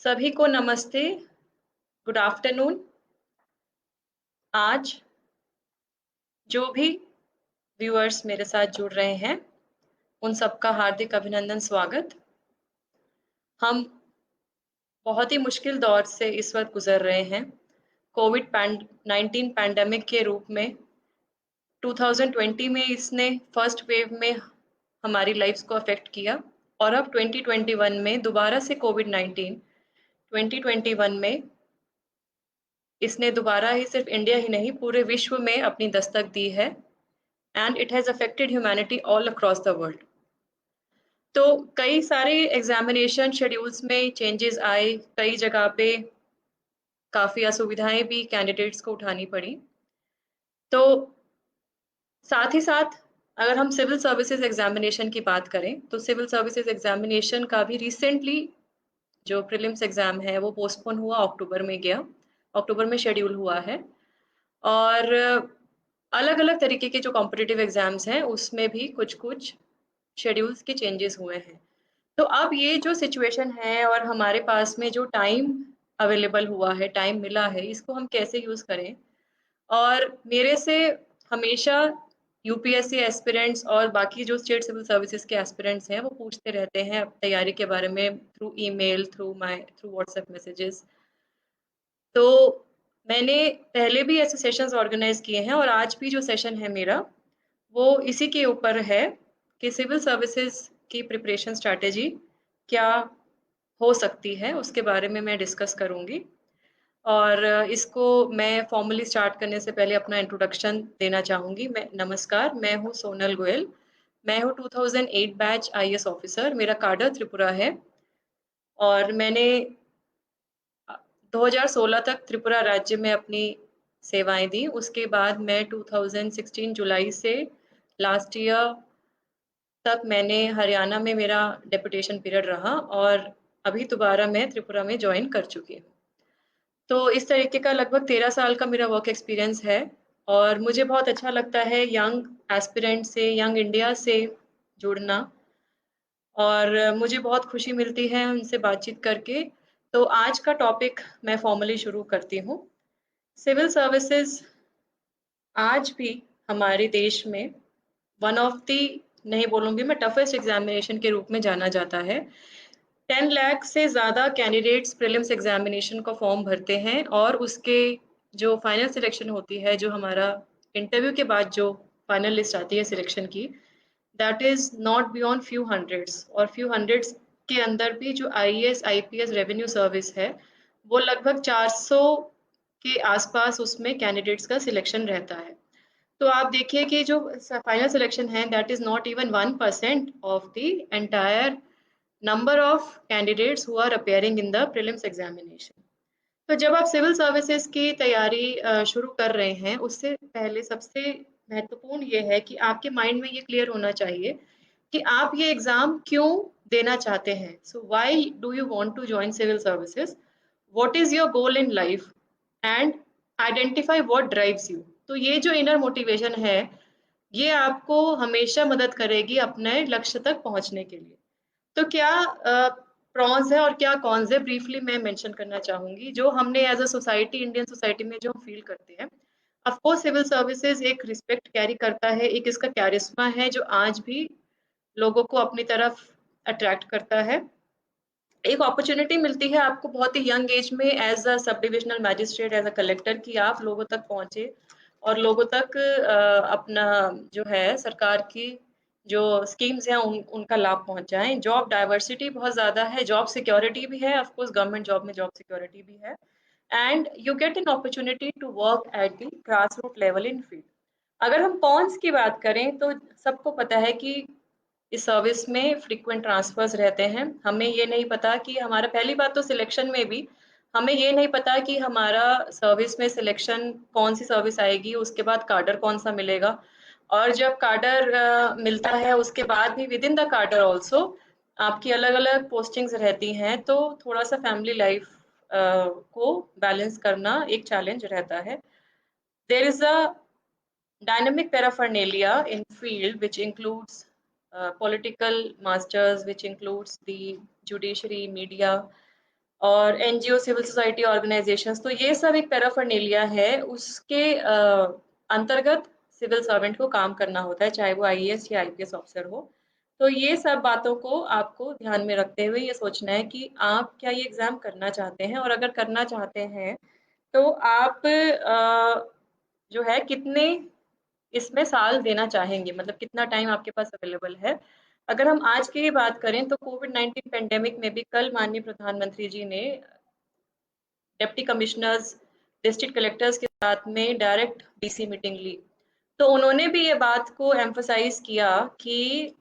सभी को नमस्ते, गुड आफ्टरनून। आज जो भी व्यूअर्स मेरे साथ जुड़ रहे हैं, उन सबका हार्दिक अभिनंदन, स्वागत। हम बहुत ही मुश्किल दौर से इस वक़्त गुज़र रहे हैं। कोविड पैंड 19 पैंडेमिक के रूप में 2020 में इसने फर्स्ट वेव में हमारी लाइफ़्स को अफ़ेक्ट किया और अब 2021 में दोबारा से कोविड-19 2021 में इसने दोबारा ही सिर्फ़ इंडिया ही नहीं, पूरे विश्व में अपनी दस्तक दी है। And it has affected humanity all across the world. तो कई सारे एग्जामिनेशन शेड्यूल्स में चेंजेस आए, कई जगह पे काफ़ी असुविधाएँ भी कैंडिडेट्स को उठानी पड़ी। तो साथ ही साथ अगर हम सिविल सर्विसेज एग्जामिनेशन की बात करें, तो सिविल सर्विसेज एग्जामिनेशन का भी रिसेंटली जो प्रीलिम्स एग्ज़ाम है, वो पोस्टपोन हुआ, अक्टूबर में गया। अक्टूबर में शेड्यूल हुआ है और अलग-अलग तरीके के जो कॉम्पिटिटिव एग्ज़ाम्स हैं, उसमें भी कुछ-कुछ शेड्यूल्स के चेंजेस हुए हैं। तो अब ये जो सिचुएशन है और हमारे पास में जो टाइम अवेलेबल हुआ है, टाइम मिला है, इसको हम कैसे यूज़ करें? और मेरे से हमेशा यूपीएससी एस्पिरेंट्स और बाकी जो स्टेट सिविल सर्विसेज़ के एस्पिरेंट्स हैं, वो पूछते रहते हैं तैयारी के बारे में through email, through WhatsApp messages. तो मैंने पहले भी ऐसे सेशंस ऑर्गेनाइज़ किए हैं और आज भी जो सेशन है मेरा, वो इसी के ऊपर है कि सिविल सर्विसेज़ की प्रिपरेशन स्ट्रैटेजी क्या हो सकती है, उसके बारे में मैं डिस्कस करूँगी। और इसको मैं फ़ॉर्मली स्टार्ट करने से पहले अपना इंट्रोडक्शन देना चाहूँगी। नमस्कार, मैं हूँ सोनल गोयल। मैं हूँ 2008 बैच आईएएस ऑफ़िसर, मेरा काडर त्रिपुरा है और मैंने 2016 तक त्रिपुरा राज्य में अपनी सेवाएँ दी। उसके बाद मैं 2016 जुलाई से लास्ट ईयर तक मैंने हरियाणा में मेरा डेपुटेशन पीरियड रहा और अभी दोबारा मैं त्रिपुरा में जॉइन कर चुकी हूँ। तो इस तरीके का लगभग 13 साल का मेरा वर्क एक्सपीरियंस है और मुझे बहुत अच्छा लगता है यंग एस्पिरेंट से, यंग इंडिया से जुड़ना और मुझे बहुत खुशी मिलती है उनसे बातचीत करके। तो आज का टॉपिक मैं फ़ॉर्मली शुरू करती हूँ। सिविल सर्विसेज़ आज भी हमारे देश में वन ऑफ द नहीं बोलूँगी मैं टफेस्ट एग्ज़ामिनेशन के रूप में जाना जाता है। 10 लाख से ज़्यादा कैंडिडेट्स प्रीलिम्स एग्ज़ामिनेशन का फॉर्म भरते हैं और उसके जो फाइनल सिलेक्शन होती है, जो हमारा इंटरव्यू के बाद जो फाइनल लिस्ट आती है सिलेक्शन की, that is not beyond few hundreds और फ्यू हंड्रेड्स के अंदर भी जो आईएएस, आईपीएस रेवेन्यू सर्विस है, वो लगभग 400 के आसपास उसमें कैंडिडेट्स का सिलेक्शन रहता है। तो आप देखिए कि जो फाइनल सिलेक्शन है that is not even 1% of the entire number of candidates who are appearing in the prelims examination. तो जब आप सिविल सर्विसेज की तैयारी शुरू कर रहे हैं, उससे पहले सबसे महत्वपूर्ण ये है कि आपके माइंड में ये क्लियर होना चाहिए कि आप ये एग्ज़ाम क्यों देना चाहते हैं। So why do you want to join civil services? What is your goal in life? And identify what drives you. तो ये जो इनर मोटिवेशन है, ये आपको हमेशा मदद करेगी अपने लक्ष्य तक पहुँचने के लिए। तो क्या प्रॉन्स है और क्या कॉन्स है ब्रीफली मैं मेंशन करना चाहूँगी, जो हमने as a society Indian society में जो हम फ़ील करते हैं। ऑफ कोर्स सिविल सर्विसेज़ एक रिस्पेक्ट कैरी करता है, एक इसका कैरिस्मा है जो आज भी लोगों को अपनी तरफ अट्रैक्ट करता है। एक अपॉर्च्युनिटी मिलती है आपको बहुत ही यंग एज में as a sub divisional magistrate, as a collector कि आप लोगों तक पहुँचे और लोगों तक अपना जो है सरकार की जो स्कीम्स हैं उनका लाभ पहुँचाएँ। जॉब डाइवर्सिटी बहुत ज़्यादा है, जॉब सिक्योरिटी भी है, ऑफ कोर्स गवर्नमेंट जॉब में जॉब सिक्योरिटी भी है and you get an opportunity to work at the grass root level in field. अगर हम कॉन्स की बात करें तो सबको पता है कि इस सर्विस में फ्रीक्वेंट ट्रांसफर्स रहते हैं। हमें ये नहीं पता कि हमारा पहली बात तो सिलेक्शन में भी हमें ये नहीं पता कि हमारा सर्विस में सिलेक्शन कौन-सी सर्विस आएगी, उसके बाद काडर कौन-सा मिलेगा और जब काडर मिलता है उसके बाद भी विदिन द काडर ऑल्सो आपकी अलग-अलग पोस्टिंग्स रहती हैं, तो थोड़ा-सा फैमिली लाइफ को बैलेंस करना एक चैलेंज रहता है। There is a dynamic paraphernalia in field which includes political masters, which includes the judiciary, media, और एनजीओ, सिविल सोसाइटी ऑर्गेनाइजेशंस, तो ये सब एक पैराफर्नेलिया है, उसके अंतर्गत सिविल सर्वेंट को काम करना होता है, चाहे वो आईएएस या आईपीएस ऑफिसर हो। तो ये सब बातों को आपको ध्यान में रखते हुए ये सोचना है कि आप क्या ये एग्ज़ाम करना चाहते हैं, और अगर करना चाहते हैं तो आप जो है कितने इसमें साल देना चाहेंगे, मतलब कितना टाइम आपके पास अवेलेबल है। अगर हम आज की ही बात करें तो कोविड-19 पैंडेमिक में भी कल माननीय प्रधानमंत्री जी ने डिप्टी कमिश्नर्स, डिस्ट्रिक्ट कलेक्टर्स के साथ में डायरेक्ट डीसी मीटिंग ली। तो उन्होंने भी ये बात को एम्फसाइज़ किया कि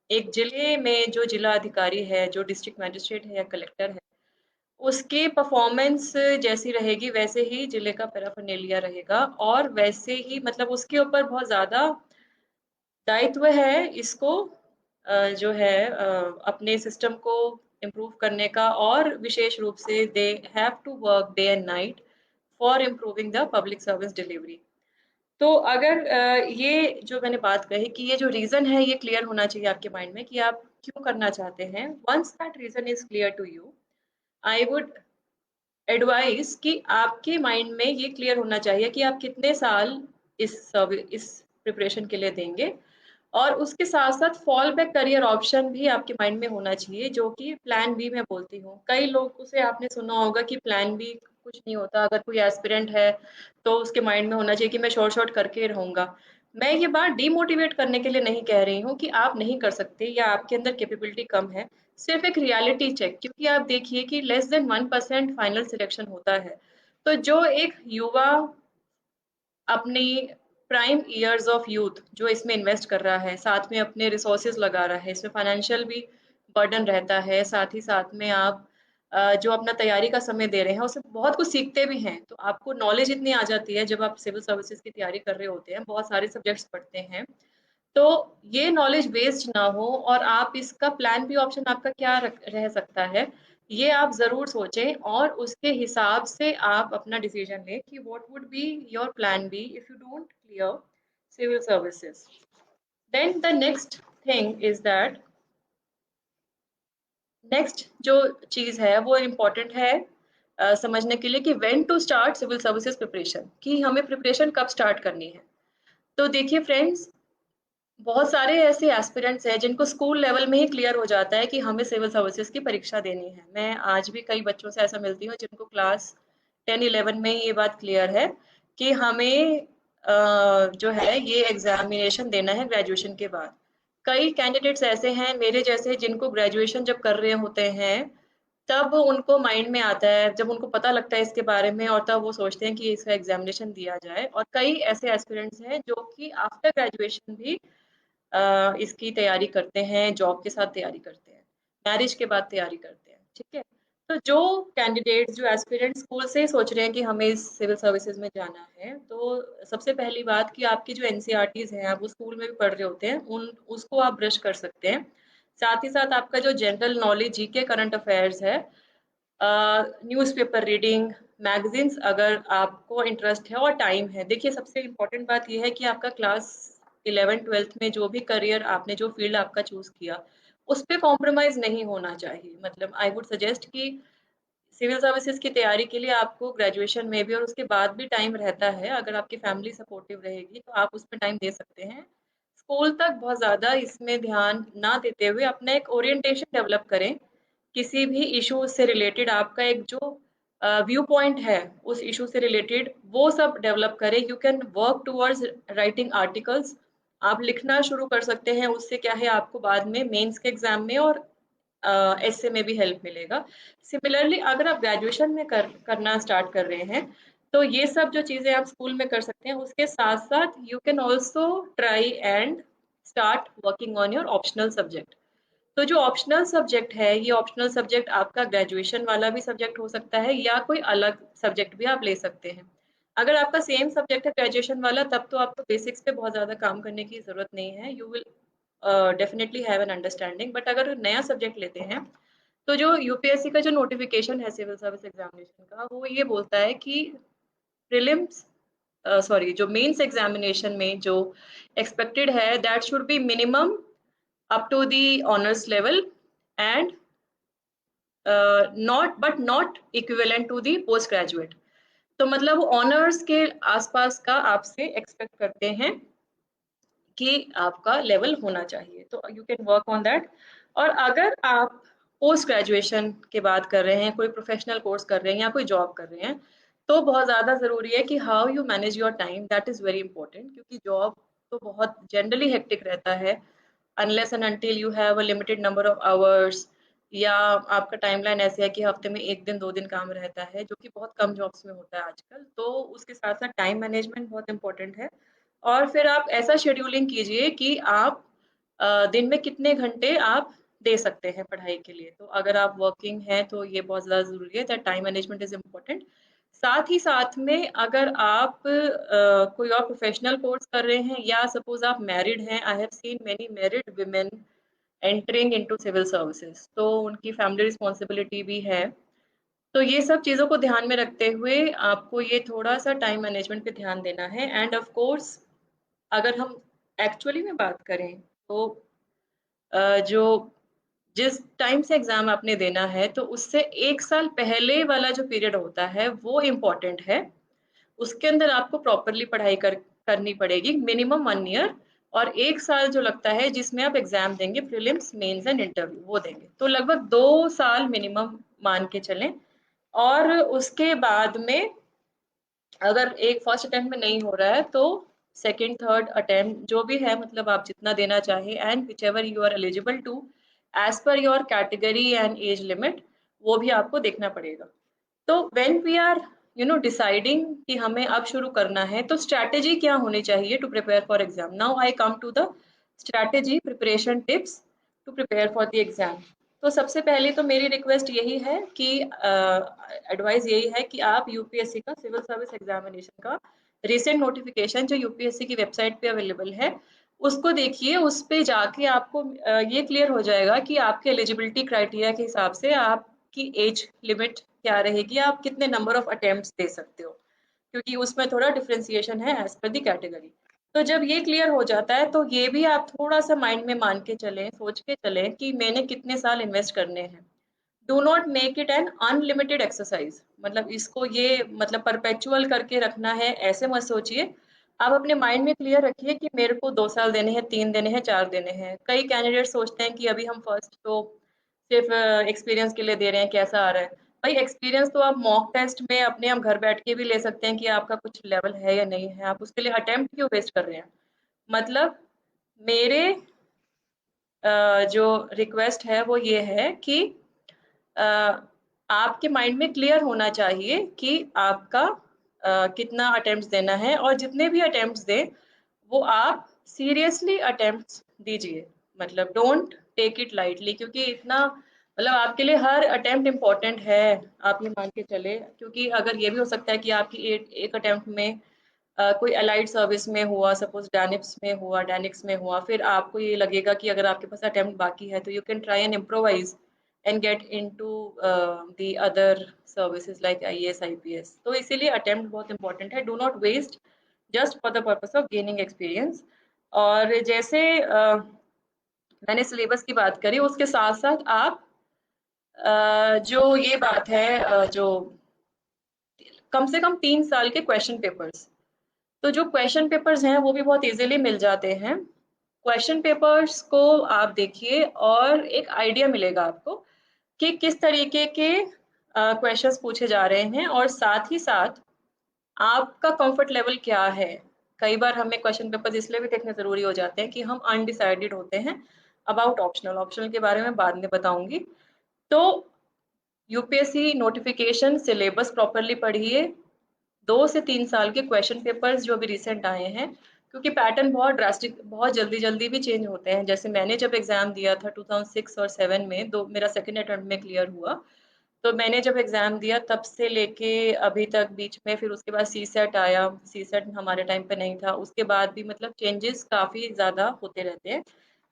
एक जिले में जो जिला अधिकारी है, जो डिस्ट्रिक्ट मैजिस्ट्रेट है या कलेक्टर है, उसकी परफॉर्मेंस जैसी रहेगी वैसे ही जिले का पैराफर्नेलिया रहेगा, और वैसे ही मतलब उसके ऊपर बहुत ज़्यादा दायित्व है इसको जो है अपने सिस्टम को इम्प्रूव करने का, और विशेष रूप से they have to work day and night for improving the public service delivery. तो अगर ये जो मैंने बात कही कि ये जो रीज़न है ये क्लियर होना चाहिए आपके माइंड में कि आप क्यों करना चाहते हैं। Once that reason is clear to you, I would advise कि आपके माइंड में ये क्लियर होना चाहिए कि आप कितने साल इस प्रिपरेशन के लिए देंगे, और उसके साथ-साथ फॉल बैक करियर ऑप्शन भी आपके माइंड में होना चाहिए, जो कि प्लान बी मैं बोलती हूँ। कई लोगों से आपने सुना होगा कि प्लान बी कुछ नहीं होता, अगर कोई एस्पिरेंट है, तो उसके माइंड में होना चाहिए कि मैं शॉर्ट-शॉर्ट करके ही रहूँगा। मैं ये बात डिमोटिवेट करने के लिए नहीं कह रही हूँ कि आप नहीं कर सकते या आपके अंदर कैपेबिलिटी कम है, सिर्फ़ एक रियलिटी चेक, क्योंकि आप देखिए कि लेस देन 1% फाइनल सिलेक्शन होता है। तो जो एक युवा अपनी प्राइम इयर्स ऑफ यूथ जो इसमें इन्वेस्ट कर रहा है, साथ में अपने रिसोर्सेज लगा रहा है, इसमें फाइनेंशियल भी बर्डन रहता है, साथ ही साथ में आप जो अपना तैयारी का समय दे रहे हैं उससे बहुत कुछ सीखते भी हैं। तो आपको नॉलेज इतनी आ जाती है जब आप सिविल सर्विसेज की तैयारी कर रहे होते हैं, बहुत सारे सब्जेक्ट्स पढ़ते हैं, तो ये नॉलेज वेस्ट ना हो, और आप इसका प्लान बी ऑप्शन आपका क्या रह सकता है, ये आप ज़रूर सोचें, और उसके हिसाब से आप अपना डिसीजन लें कि what would be your plan B if you don't clear civil services. Then the next thing is that, next जो चीज़ है वो इम्पोर्टेंट है समझने के लिए कि when to start civil services preparation, कि हमें प्रिपरेशन कब स्टार्ट करनी है। तो देखिए फ्रेंड्स, बहुत सारे ऐसे एस्पिरेंट्स हैं जिनको स्कूल लेवल में ही क्लियर हो जाता है कि हमें सिविल सर्विसेज की परीक्षा देनी है। मैं आज भी कई बच्चों से ऐसा मिलती हूँ जिनको क्लास 10-11 में ही ये बात क्लियर है कि हमें जो है ये एग्जामिनेशन देना है ग्रेजुएशन के बाद। कई कैंडिडेट्स ऐसे हैं मेरे जैसे जिनको ग्रेजुएशन जब कर रहे होते हैं, तब उनको माइंड में आता है, जब उनको पता लगता है इसके बारे में, और तब वो सोचते हैं कि इसका एग्जामिनेशन दिया जाए। और कई ऐसे एस्पिरेंट्स हैं जो कि आफ्टर ग्रेजुएशन भी इसकी तैयारी करते हैं, जॉब के साथ तैयारी करते हैं, मैरिज के बाद तैयारी करते हैं, ठीक है? तो जो कैंडिडेट्स, जो एस्पिरेंट्स स्कूल से ही सोच रहे हैं कि हमें इस सिविल सर्विसेज में जाना है, तो सबसे पहली बात कि आपकी जो एनसीईआरटीज़ हैं, आप वो स्कूल में भी पढ़ रहे होते हैं, उन उसको आप ब्रश कर सकते हैं। साथ ही साथ आपका जो general knowledge, GK, current affairs है, न्यूज़पेपर रीडिंग, मैगज़ीन्स अगर आपको इंटरेस्ट है और टाइम है। देखिए सबसे इम्पोर्टेंट बात ये है कि आपका क्लास 11th-12th में जो भी करियर आपने, जो फ़ील्ड आपका चूज़ किया, उस पे कॉम्प्रोमाइज़ नहीं होना चाहिए। मतलब आई वुड सजेस्ट कि सिविल सर्विसेज़ की तैयारी के लिए आपको ग्रेजुएशन में भी और उसके बाद भी टाइम रहता है। अगर आपकी फैमिली सपोर्टिव रहेगी, तो आप उसमें टाइम दे सकते हैं। स्कूल तक बहुत ज़्यादा इसमें ध्यान ना देते हुए अपना एक ओरिएंटेशन डेवलप करें। किसी भी इश्यू से रिलेटेड आपका एक जो व्यू पॉइंट है, उस इश्यू से रिलेटेड वो सब डेवलप करें। You can work towards writing articles, आप लिखना शुरू कर सकते हैं। उससे क्या है, आपको बाद में मेंस के एग्ज़ाम में और ऐसे में भी हेल्प मिलेगा। सिमिलरली अगर आप ग्रेजुएशन में करना स्टार्ट कर रहे हैं, तो ये सब जो चीज़ें आप स्कूल में कर सकते हैं, उसके साथ-साथ you can also try and start working on your optional subject. तो जो ऑप्शनल सब्जेक्ट है, ये ऑप्शनल सब्जेक्ट आपका ग्रेजुएशन वाला भी सब्जेक्ट हो सकता है या कोई अलग सब्जेक्ट भी आप ले सकते हैं। अगर आपका सेम सब्जेक्ट है ग्रेजुएशन वाला, तब तो आपको बेसिक्स पे बहुत ज़्यादा काम करने की ज़रूरत नहीं है। You will definitely have an understanding. But अगर नया सब्जेक्ट लेते हैं, तो जो यूपीएससी का जो नोटिफिकेशन है सिविल सर्विस एग्जामिनेशन का, वो ये बोलता है कि प्रीलिम्स सॉरी, जो मेंस एग्जामिनेशन में जो एक्सपेक्टेड है, that should be minimum up to the honors level, and not equivalent to the post graduate. तो मतलब ऑनर्स के आसपास का आपसे एक्सपेक्ट करते हैं कि आपका लेवल होना चाहिए, तो you can work on that. और अगर आप पोस्ट ग्रेजुएशन के बाद कर रहे हैं, कोई प्रोफेशनल कोर्स कर रहे हैं या कोई जॉब कर रहे हैं, तो बहुत ज़्यादा ज़रूरी है कि how you manage your time, that is very important, क्योंकि जॉब तो बहुत जनरली हेक्टिक रहता है unless and until you have a limited number of hours, या आपका टाइमलाइन ऐसे है कि हफ्ते में 1 दिन 2 दिन काम रहता है, जो कि बहुत कम जॉब्स में होता है आजकल। तो उसके साथ-साथ टाइम मैनेजमेंट बहुत इम्पोर्टेंट है। और फिर आप ऐसा शेड्यूलिंग कीजिए कि आप दिन में कितने घंटे आप दे सकते हैं पढ़ाई के लिए। तो अगर आप वर्किंग हैं तो ये बहुत ज़्यादा ज़रूरी है, that time management is important. साथ ही साथ में अगर आप कोई और प्रोफेशनल कोर्स कर रहे हैं या सपोज़ आप मैरिड हैं, I have seen many married women entering into civil services, तो उनकी फैमिली रिस्पॉन्सिबिलिटी भी है। तो ये सब चीज़ों को ध्यान में रखते हुए आपको ये थोड़ा-सा टाइम मैनेजमेंट पे ध्यान देना है। एंड ऑफ कोर्स अगर हम एक्चुअली में बात करें तो जो जिस टाइम से एग्ज़ाम आपने देना है, तो उससे 1 साल पहले वाला जो पीरियड होता है, वो इम्पोर्टेंट है। उसके अंदर आपको प्रॉपरली पढ़ाई करनी पड़ेगी, मिनिमम 1 ईयर। और 1 साल जो लगता है जिसमें आप एग्ज़ाम देंगे, प्रीलिम्स, मेंस एंड इंटरव्यू वो देंगे। तो लगभग 2 साल मिनिमम मान के चलें। और उसके बाद में अगर एक फर्स्ट अटेम्प्ट में नहीं हो रहा है तो सेकंड, थर्ड अटेम्प्ट जो भी है, मतलब आप जितना देना चाहें, and whichever you are eligible to as per your category and age limit, वो भी आपको देखना पड़ेगा। तो व्हेन वी आर डिसाइडिंग कि हमें अब शुरू करना है, तो स्ट्रैटेजी क्या होनी चाहिए to prepare for exam. Now I come to the strategy preparation tips to prepare for the exam. तो सबसे पहले तो मेरी रिक्वेस्ट यही है कि एडवाइस यही है कि आप यूपीएससी का सिविल सर्विस एग्जामिनेशन का रिसेंट नोटिफिकेशन जो यूपीएससी की वेबसाइट पे अवेलेबल है, उसको देखिए। उस पे जाके आपको ये क्लियर हो जाएगा कि आपके एलिजिबिलिटी क्राइटेरिया के हिसाब से आपकी एज लिमिट क्या रहेगी, आप कितने नंबर ऑफ अटेम्प्ट्स दे सकते हो, क्योंकि उसमें थोड़ा डिफरेंशिएशन है एज पर द कैटेगरी। तो जब ये क्लियर हो जाता है तो ये भी आप थोड़ा-सा माइंड में मान के चलें, सोच के चलें कि मैंने कितने साल इन्वेस्ट करने हैं। Do not make it an unlimited exercise, मतलब इसको ये मतलब परपेचुअल करके रखना है, ऐसे मत सोचिए। आप अपने माइंड में क्लियर रखिए कि मेरे को 2 साल देने हैं, 3 देने हैं, 4 देने हैं। कई कैंडिडेट सोचते हैं कि अभी हम फर्स्ट तो सिर्फ एक्सपीरियंस के लिए दे रहे हैं, कैसा आ रहा है। भाई एक्सपीरियंस तो आप मॉक टेस्ट में अपने आप घर बैठ के भी ले सकते हैं कि आपका कुछ लेवल है या नहीं है। आप उसके लिए अटेम्प्ट क्यों वेस्ट कर रहे हैं। मतलब मेरे जो रिक्वेस्ट है वो ये है कि अ, आपके माइंड में क्लियर होना चाहिए कि आपका कितना अटेम्प्ट्स देना है, और जितने भी अटेम्प्ट्स दें वो आप सीरियसली अटेम्प्ट्स दीजिए। मतलब डोंट टेक इट लाइटली, क्योंकि इतना मतलब आपके लिए हर अटेम्प्ट इम्पोर्टेंट है, आप ये मान के चले। क्योंकि अगर ये भी हो सकता है कि आपकी एक अटेम्प्ट में कोई अलाइड सर्विस में हुआ, सपोज डैनिप्स में हुआ, डैनिक्स में हुआ, फिर आपको ये लगेगा कि अगर आपके पास अटेम्प्ट बाकी है तो you can try and improvise and get into the other services like IAS IPS. तो इसीलिए अटेम्प्ट बहुत इंपॉर्टेंट है। Do not waste just for the purpose of gaining experience. और जैसे मैंने सिलेबस की बात करी, उसके साथ साथ आप जो ये बात है जो कम से कम 3 साल के क्वेश्चन पेपर्स, तो जो क्वेश्चन पेपर्स हैं वो भी बहुत इजीली मिल जाते हैं। क्वेश्चन पेपर्स को आप देखिए और एक आइडिया मिलेगा आपको कि किस तरीके के क्वेश्चंस पूछे जा रहे हैं, और साथ ही साथ आपका कंफर्ट लेवल क्या है। कई बार हमें क्वेश्चन पेपर्स इसलिए भी देखने ज़रूरी हो जाते हैं कि हम अनडिसाइडेड होते हैं अबाउट ऑप्शनल। ऑप्शनल के बारे में बाद में बताऊंगी। तो यूपीएससी नोटिफिकेशन, सिलेबस प्रॉपरली पढ़िए। 2 से 3 साल के क्वेश्चन पेपर्स जो अभी रिसेंट आए हैं, क्योंकि पैटर्न बहुत ड्रास्टिक, बहुत जल्दी-जल्दी भी चेंज होते हैं। जैसे मैंने जब एग्ज़ाम दिया था 2006 और 7 में, दो मेरा सेकंड अटेम्प्ट में क्लियर हुआ। तो मैंने जब एग्ज़ाम दिया तब से लेके अभी तक बीच में फिर उसके बाद सीसेट आया, सीसेट हमारे टाइम पे नहीं था। उसके बाद भी मतलब चेंजेस काफ़ी ज़्यादा होते रहते हैं।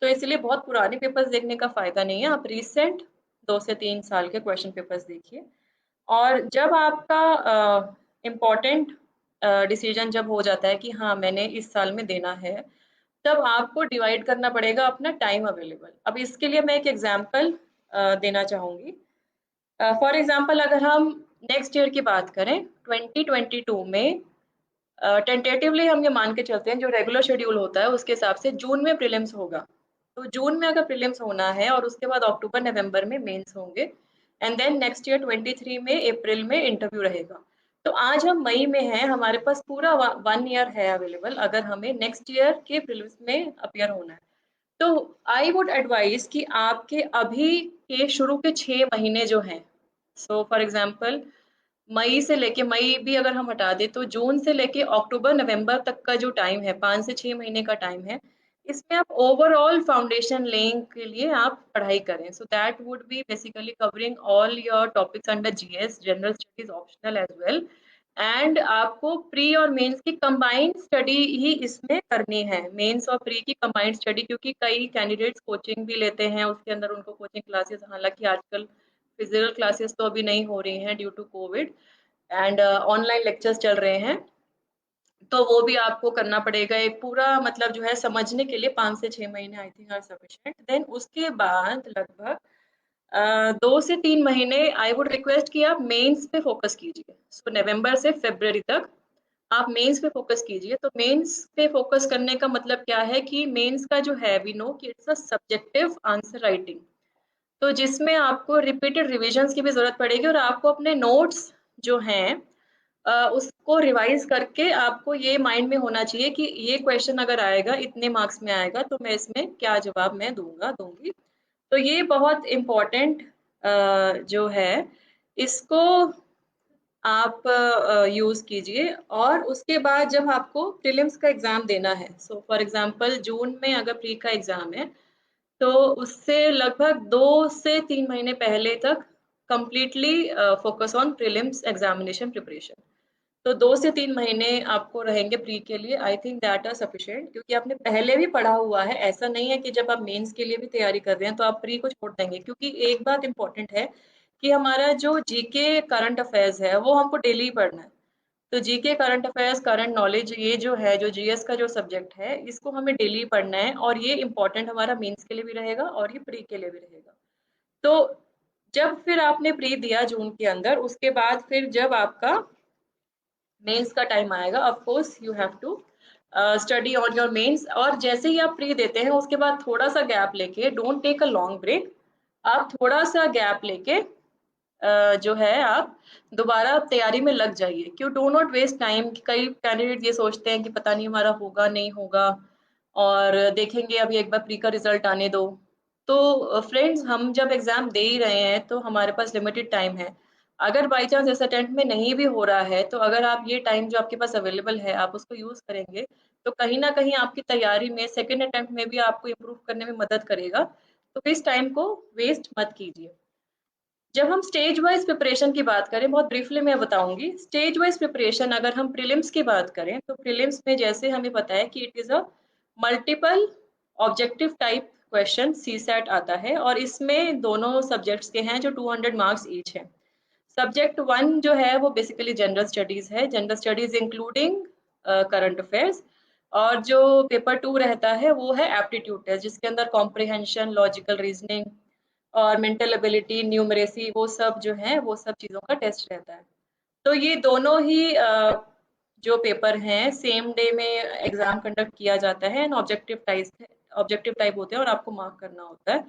तो इसलिए बहुत पुराने पेपर्स देखने का फ़ायदा नहीं है। आप रिसेंट 2 से 3 साल के क्वेश्चन पेपर्स देखिए। और जब आपका इम्पोर्टेंट डिसीजन जब हो जाता है कि हाँ मैंने इस साल में देना है, तब आपको डिवाइड करना पड़ेगा अपना टाइम अवेलेबल। अब इसके लिए मैं एक एग्जांपल देना चाहूँगी। फॉर एग्जांपल अगर हम नेक्स्ट ईयर की बात करें 2022 में टेंटेटिवली हम ये मान के चलते हैं जो रेगुलर शेड्यूल होता है उसके हिसाब से जून में प्रीलिम्स होगा। तो जून में अगर प्रीलिम्स होना है और उसके बाद अक्टूबर नवंबर में मेंस होंगे एंड देन नेक्स्ट ईयर 23 में अप्रैल में इंटरव्यू रहेगा। तो आज हम मई में हैं, हमारे पास पूरा 1 ईयर है अवेलेबल अगर हमें नेक्स्ट ईयर के प्रीलिम्स में अपीयर होना है। तो आई वुड एडवाइस कि आपके अभी के शुरू के 6 महीने जो हैं, सो फॉर एग्जांपल मई से लेके, मई भी अगर हम हटा दें तो जून से लेके अक्टूबर नवंबर तक का जो टाइम है, 5 से 6 महीने का टाइम है, इसमें आप ओवरऑल फाउंडेशन लेने के लिए आप पढ़ाई करें। So that would be basically covering all your topics under GS, general studies optional as well, and आपको प्री और मेंस की कंबाइंड स्टडी ही इसमें करनी है, मेंस और प्री की कंबाइंड स्टडी, क्योंकि कई कैंडिडेट्स कोचिंग भी लेते हैं, उसके अंदर उनको कोचिंग क्लासेस, हालांकि आजकल फिजिकल क्लासेस तो अभी नहीं हो रही हैं due to COVID, and online lectures चल रहे हैं, तो वो भी आपको करना पड़ेगा। एक पूरा मतलब जो है समझने के लिए 5 से 6 महीने I think are sufficient. Then उसके बाद लगभग 2 से 3 महीने आई वुड रिक्वेस्ट कि आप मेंस पे फोकस कीजिए। सो नवंबर से फरवरी तक आप मेंस पे फोकस कीजिए। तो मेंस पे फोकस करने का मतलब क्या है कि मेंस का जो है, वी नो कि it's a subjective answer writing, तो जिसमें आपको रिपीटेड रिविजन्स की भी ज़रूरत पड़ेगी और आपको अपने नोट्स जो हैं उसको रिवाइज करके आपको ये माइंड में होना चाहिए कि ये क्वेश्चन अगर आएगा, इतने मार्क्स में आएगा, तो मैं इसमें क्या जवाब मैं दूंगा, दूंगी। तो ये बहुत इम्पोर्टेंट जो है, इसको आप यूज़ कीजिए। और उसके बाद जब आपको प्रीलिम्स का एग्ज़ाम देना है, सो फॉर एग्जांपल जून में अगर प्री का एग्ज़ाम है, तो उससे लगभग 2 से 3 महीने पहले तक completely focus on prelims examination preparation. तो 2 से 3 महीने आपको रहेंगे प्री के लिए, I think that are sufficient, क्योंकि आपने पहले भी पढ़ा हुआ है। ऐसा नहीं है कि जब आप मेंस के लिए भी तैयारी कर रहे हैं तो आप प्री को छोड़ देंगे, क्योंकि एक बात इंपॉर्टेंट है कि हमारा जो जीके करंट अफेयर्स है वो हमको डेली ही पढ़ना है। तो GK current affairs, current knowledge, ये जो है, जो जीएस का जो सब्जेक्ट है, इसको हमें डेली पढ़ना है, और ये इम्पोर्टेंट हमारा मेंस के लिए भी रहेगा और ये प्री के लिए भी रहेगा। तो जब फिर आपने प्री दिया जून के अंदर, उसके बाद फिर जब आपका मेंस का टाइम आएगा, of course you have to study on your mains. और जैसे ही आप प्री देते हैं उसके बाद थोड़ा सा गैप लेके, don't take a long break, आप थोड़ा सा गैप लेके जो है आप दोबारा तैयारी में लग जाइए। क्यों, डू नॉट वेस्ट टाइम। कई कैंडिडेट ये सोचते हैं कि पता नहीं हमारा होगा नहीं होगा, और देखेंगे अभी एक बार प्री का रिजल्ट आने दो। तो फ्रेंड्स, हम जब एग्जाम दे ही रहे हैं तो हमारे पास लिमिटेड टाइम है। अगर बाई चांस इस अटेम्प्ट में नहीं भी हो रहा है, तो अगर आप ये टाइम जो आपके पास अवेलेबल है आप उसको यूज करेंगे, तो कहीं ना कहीं आपकी तैयारी में, सेकेंड अटेम्प्ट में भी आपको इम्प्रूव करने में मदद करेगा। तो इस टाइम को वेस्ट मत कीजिए। जब हम स्टेज वाइज प्रिपरेशन की बात करें, बहुत ब्रीफली मैं बताऊंगी। स्टेज वाइज प्रिपरेशन अगर हम प्रीलिम्स की बात करें, तो प्रीलिम्स में जैसे हमें पता है कि it is a multiple objective type question, CSAT आता है, और इसमें दोनों सब्जेक्ट्स के हैं जो 200 मार्क्स ईच है। सब्जेक्ट वन जो है वो बेसिकली जनरल स्टडीज है, general studies including current affairs. और जो पेपर टू रहता है वो है एप्टीट्यूड टेस्ट, जिसके अंदर कॉम्प्रिहेंशन, लॉजिकल रीजनिंग और मेंटल एबिलिटी, न्यूमरेसी, वो सब जो है वो सब चीज़ों का टेस्ट रहता है। तो ये दोनों ही जो पेपर हैं सेम डे में एग्जाम कंडक्ट किया जाता है, एंड ऑब्जेक्टिव टाइप होते हैं और आपको मार्क करना होता है।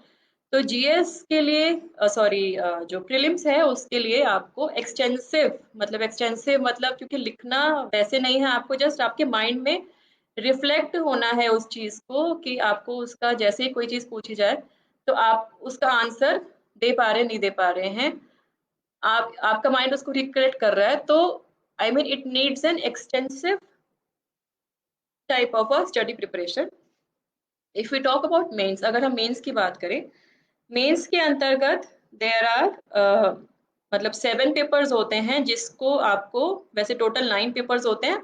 तो जीएस के लिए, सॉरी, जो प्रीलिम्स है उसके लिए आपको एक्सटेंसिव मतलब, क्योंकि लिखना वैसे नहीं है, आपको जस्ट आपके माइंड में रिफ्लेक्ट होना है उस चीज को, कि आपको उसका जैसे ही कोई चीज पूछी जाए तो आप उसका आंसर दे पा रहे नहीं दे पा रहे हैं, आप आपका माइंड उसको रिकलेक्ट कर रहा है। तो I mean it needs an extensive type of a study preparation. If we talk about mains, अगर हम मेंस की बात करें, मेंस के अंतर्गत देयर आर मतलब 7 पेपर्स होते हैं, जिसको आपको, वैसे टोटल 9 पेपर्स होते हैं,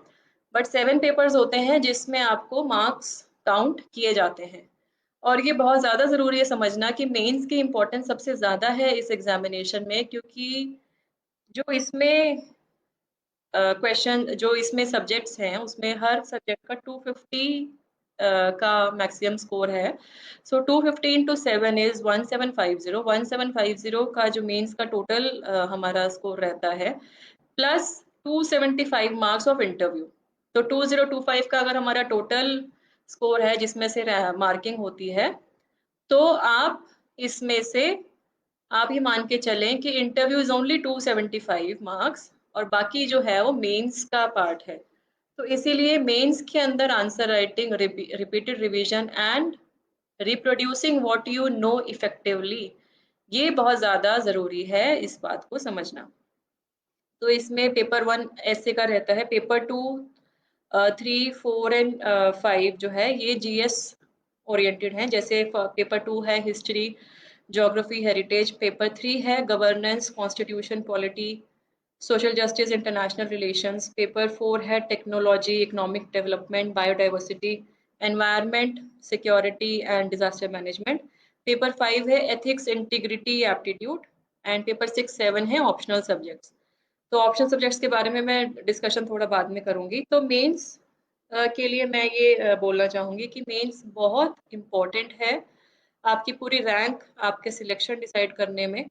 बट 7 पेपर्स होते हैं जिसमें आपको मार्क्स काउंट किए जाते हैं। और ये बहुत ज़्यादा ज़रूरी है समझना कि मेंस की इम्पोर्टेंस सबसे ज़्यादा है इस एग्जामिनेशन में, क्योंकि जो इसमें क्वेश्चन, जो इसमें सब्जेक्ट्स हैं, उसमें हर सब्जेक्ट का 250 का मैक्सिमम स्कोर है। सो 215 टू 7 इज 1750। 1750 का जो मेंस का टोटल हमारा स्कोर रहता है, प्लस 275 मार्क्स ऑफ इंटरव्यू। तो 2025 का अगर हमारा टोटल स्कोर है जिसमें से मार्किंग होती है, तो आप इसमें से आप ही मान के चलें कि इंटरव्यू इज ओनली 275 मार्क्स, और बाकी जो है वो मेंस का पार्ट है। तो इसीलिए मेंस के अंदर answer writing, repeated revision and reproducing what you know effectively, ये बहुत ज्यादा जरूरी है इस बात को समझना। तो इसमें पेपर 1 ऐसे का रहता है, पेपर 2 3 4 एंड 5 जो है ये जीएस ओरिएंटेड हैं। जैसे पेपर 2 है हिस्ट्री, ज्योग्राफी, हेरिटेज। पेपर 3 है governance, constitution, polity, social justice, international relations. Paper 4 है technology, economic development, biodiversity, environment, security and disaster management. Paper 5 है ethics, integrity, aptitude. And paper 6 7 है ऑप्शनल सब्जेक्ट्स। तो optional subjects के बारे में मैं discussion थोड़ा बाद में करूंगी। तो मेंस के लिए मैं ये बोलना चाहूंगी कि मेंस बहुत इम्पोर्टेंट है आपकी पूरी रैंक, आपके सिलेक्शन डिसाइड करने में।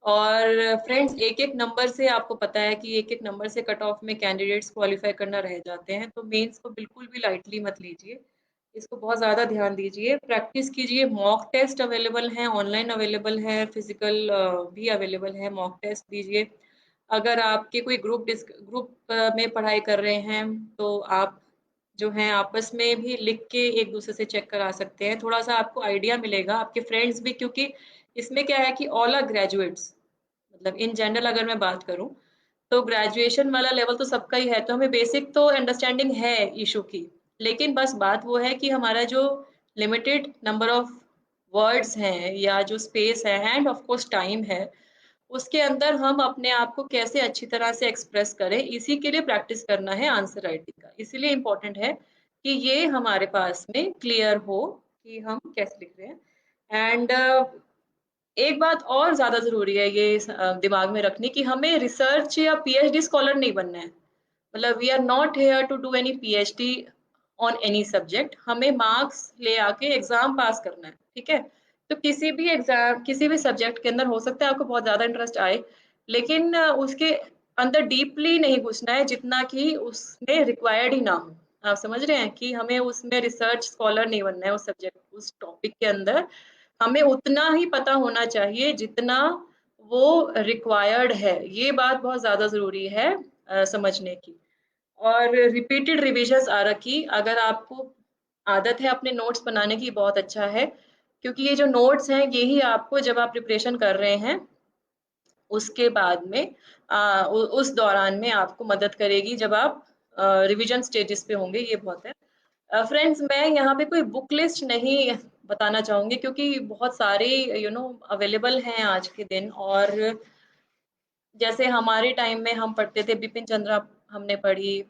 और फ्रेंड्स, एक एक नंबर से आपको पता है कि एक एक नंबर से कट ऑफ में कैंडिडेट्स क्वालिफाई करना रह जाते हैं। तो मेंस को बिल्कुल भी लाइटली मत लीजिए, इसको बहुत ज़्यादा ध्यान दीजिए, प्रैक्टिस कीजिए। मॉक टेस्ट अवेलेबल हैं, ऑनलाइन अवेलेबल है, फिजिकल भी अवेलेबल है। मॉक टेस्ट दीजिए। अगर आपके कोई ग्रुप में पढ़ाई कर रहे हैं, तो आप जो हैं आपस में भी लिख के एक दूसरे से चेक करा सकते हैं। थोड़ा सा आपको आइडिया मिलेगा, आपके फ्रेंड्स भी, क्योंकि इसमें क्या है कि ऑल आर ग्रेजुएट्स, मतलब इन जनरल अगर मैं बात करूं तो ग्रेजुएशन वाला लेवल तो सबका ही है, तो हमें बेसिक तो अंडरस्टैंडिंग है इशू की। लेकिन बस बात वो है कि हमारा जो लिमिटेड नंबर ऑफ वर्ड्स हैं या जो स्पेस है एंड ऑफ कोर्स टाइम है, उसके अंदर हम अपने आप को कैसे अच्छी तरह से एक्सप्रेस करें, इसी के लिए प्रैक्टिस करना है आंसर राइटिंग का। इसीलिए इम्पोर्टेंट है कि ये हमारे पास में क्लियर हो कि हम कैसे लिख रहे हैं। एंड एक बात और ज़्यादा ज़रूरी है ये दिमाग में रखनी, कि हमें रिसर्च या पीएचडी स्कॉलर नहीं बनना है। मतलब we are not here to do any PhD on any subject. हमें मार्क्स ले आके एग्जाम पास करना है, ठीक है। तो किसी भी एग्जाम, किसी भी सब्जेक्ट के अंदर हो सकता है आपको बहुत ज़्यादा इंटरेस्ट आए, लेकिन उसके अंदर डीपली नहीं घुसना है जितना कि उसमें रिक्वायर्ड ही ना हो। आप समझ रहे हैं कि हमें उसमें रिसर्च स्कॉलर नहीं बनना है उस सब्जेक्ट, उस टॉपिक के अंदर। हमें उतना ही पता होना चाहिए जितना वो रिक्वायर्ड है। ये बात बहुत ज़्यादा ज़रूरी है समझने की। और रिपीटेड रिविजन्स आ रखी, अगर आपको आदत है अपने नोट्स बनाने की, बहुत अच्छा है, क्योंकि ये जो नोट्स हैं यही आपको जब आप प्रिपरेशन कर रहे हैं उसके बाद में उस दौरान में आपको मदद करेगी जब आप रिवीजन स्टेजेस पे होंगे। ये बहुत है। फ्रेंड्स, मैं यहाँ पे कोई बुक लिस्ट नहीं बताना चाहूंगी, क्योंकि बहुत सारे अवेलेबल हैं आज के दिन। और जैसे हमारे टाइम में हम पढ़ते थे, बिपिन चंद्रा हमने पढ़ी,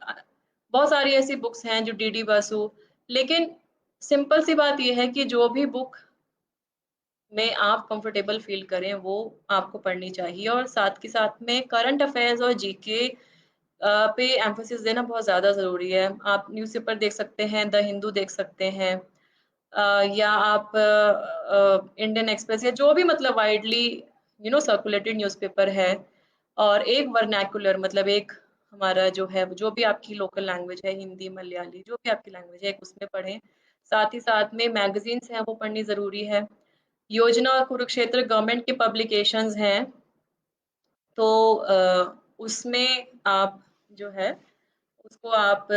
बहुत सारी ऐसी बुक्स हैं जो डीडी बसु। लेकिन सिंपल सी बात यह है कि जो भी बुक में आप कंफर्टेबल फील करें वो आपको पढ़नी चाहिए। और साथ के साथ में करंट अफेयर्स और जीके पे एम्फोसिस देना बहुत ज़्यादा ज़रूरी है। आप न्यूज़पेपर देख सकते हैं, द हिंदू देख सकते हैं, या आप इंडियन एक्सप्रेस, या जो भी मतलब वाइडली सर्कुलेटेड न्यूज़पेपर है। और एक वर्नैकुलर, मतलब एक हमारा जो है, जो भी आपकी लोकल लैंग्वेज है, हिंदी, मलयाली, जो भी आपकी लैंग्वेज है, एक उसमें पढ़ें। साथ ही साथ में मैगजीन्स हैं वो पढ़नी ज़रूरी है। योजना और कुरुक्षेत्र गवर्नमेंट के पब्लिकेशंस हैं, तो उसमें आप जो है उसको आप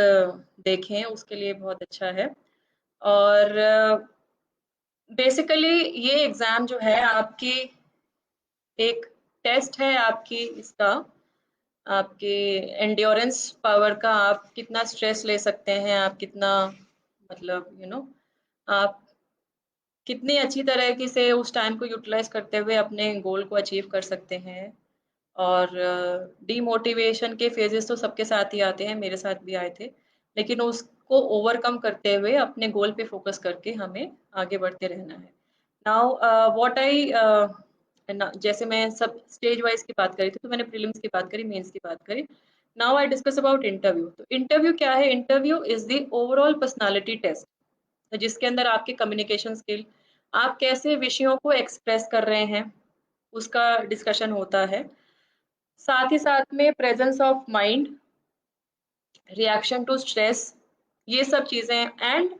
देखें, उसके लिए बहुत अच्छा है। और बेसिकली ये एग्ज़ाम जो है आपकी एक टेस्ट है आपकी इसका, आपके एंड्योरेंस पावर का, आप कितना स्ट्रेस ले सकते हैं, आप कितना मतलब आप कितनी अच्छी तरीके से उस टाइम को यूटिलाइज करते हुए अपने गोल को अचीव कर सकते हैं। और डीमोटिवेशन के फेजेस तो सबके साथ ही आते हैं, मेरे साथ भी आए थे। लेकिन उसको ओवरकम करते हुए अपने गोल पे फोकस करके हमें आगे बढ़ते रहना है। नाउ व्हाट आई जैसे मैं सब स्टेज वाइज की बात करी थी, तो मैंने प्रीलिम्स की बात करी, मेंस की बात करी। Now I discuss about interview. तो इंटरव्यू क्या है? Interview is the overall personality test. तो जिसके अंदर आपके कम्युनिकेशन स्किल, आप कैसे विषयों को एक्सप्रेस कर रहे हैं, उसका डिस्कशन होता है। साथ ही साथ में presence of mind, reaction to stress, ये सब चीजें, and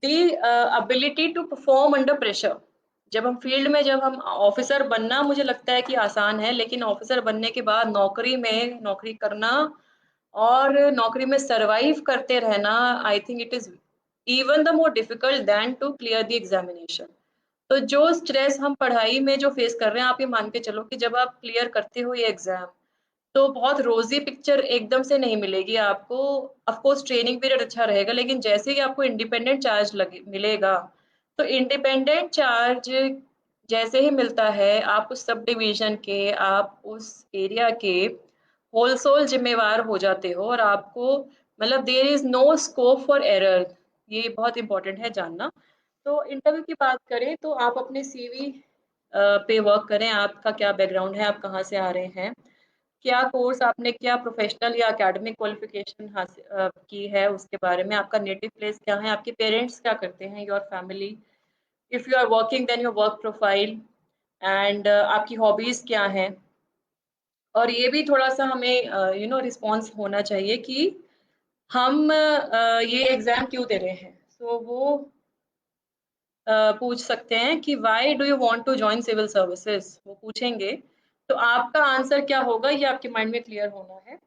the ability to perform under pressure. जब हम फील्ड में, जब हम ऑफिसर बनना, मुझे लगता है कि आसान है, लेकिन ऑफिसर बनने के बाद नौकरी में नौकरी करना और नौकरी में सरवाइव करते रहना, I think it is even the more difficult than to clear the examination. तो जो स्ट्रेस हम पढ़ाई में जो फेस कर रहे हैं, आप ये मान के चलो कि जब आप क्लियर करते हो ये एग्जाम, तो बहुत रोज़ी पिक्चर एकदम से नहीं मिलेगी आपको। ऑफ कोर्स ट्रेनिंग पीरियड अच्छा रहेगा, लेकिन जैसे ही आपको इंडिपेंडेंट चार्ज लगे मिलेगा, तो इंडिपेंडेंट चार्ज जैसे ही मिलता है, आप उस सब डिवीजन के, आप उस एरिया के होल सोल जिम्मेवार हो जाते हो, और आपको मतलब there is no scope for error. ये बहुत इंपॉर्टेंट है जानना। तो इंटरव्यू की बात करें तो आप अपने सीवी पे वर्क करें, आपका क्या बैकग्राउंड है, आप कहाँ से आ रहे हैं, क्या कोर्स आपने, क्या प्रोफेशनल या एकेडमिक क्वालिफिकेशन हासिल की है, उसके बारे में, आपका नेटिव प्लेस क्या है, आपके पेरेंट्स क्या करते हैं, your family, if you are working then your work profile, and आपकी हॉबीज क्या हैं। और ये भी थोड़ा सा हमें रिस्पॉन्स होना चाहिए कि हम ये एग्जाम क्यों दे रहे हैं। सो वो पूछ सकते हैं कि why do you want to join civil services, वो पूछेंगे। तो आपका आंसर क्या होगा, ये आपके माइंड में क्लियर होना है।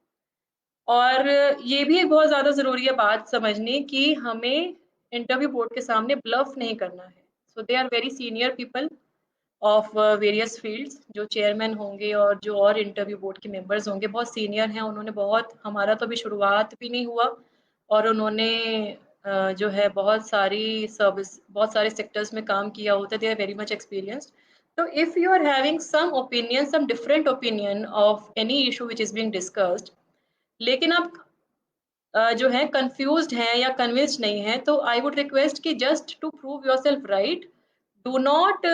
और ये भी एक बहुत ज़्यादा ज़रूरी है बात समझनी कि हमें इंटरव्यू बोर्ड के सामने ब्लफ नहीं करना है। So they are very senior people of various fields, जो चेयरमैन होंगे और जो और इंटरव्यू बोर्ड के मेंबर्स होंगे, बहुत सीनियर हैं। उन्होंने बहुत, हमारा तो अभी शुरुआत भी नहीं हुआ, और उन्होंने जो है बहुत सारी सर्विस, बहुत सारे सेक्टर्स में काम किया होता है। They are very much experienced. तो if you are having some opinion, some different opinion of any issue which is being discussed, लेकिन आप जो है कंफ्यूज्ड हैं या कन्विंस्ड नहीं है, तो आई वुड रिक्वेस्ट कि just to prove yourself right, do not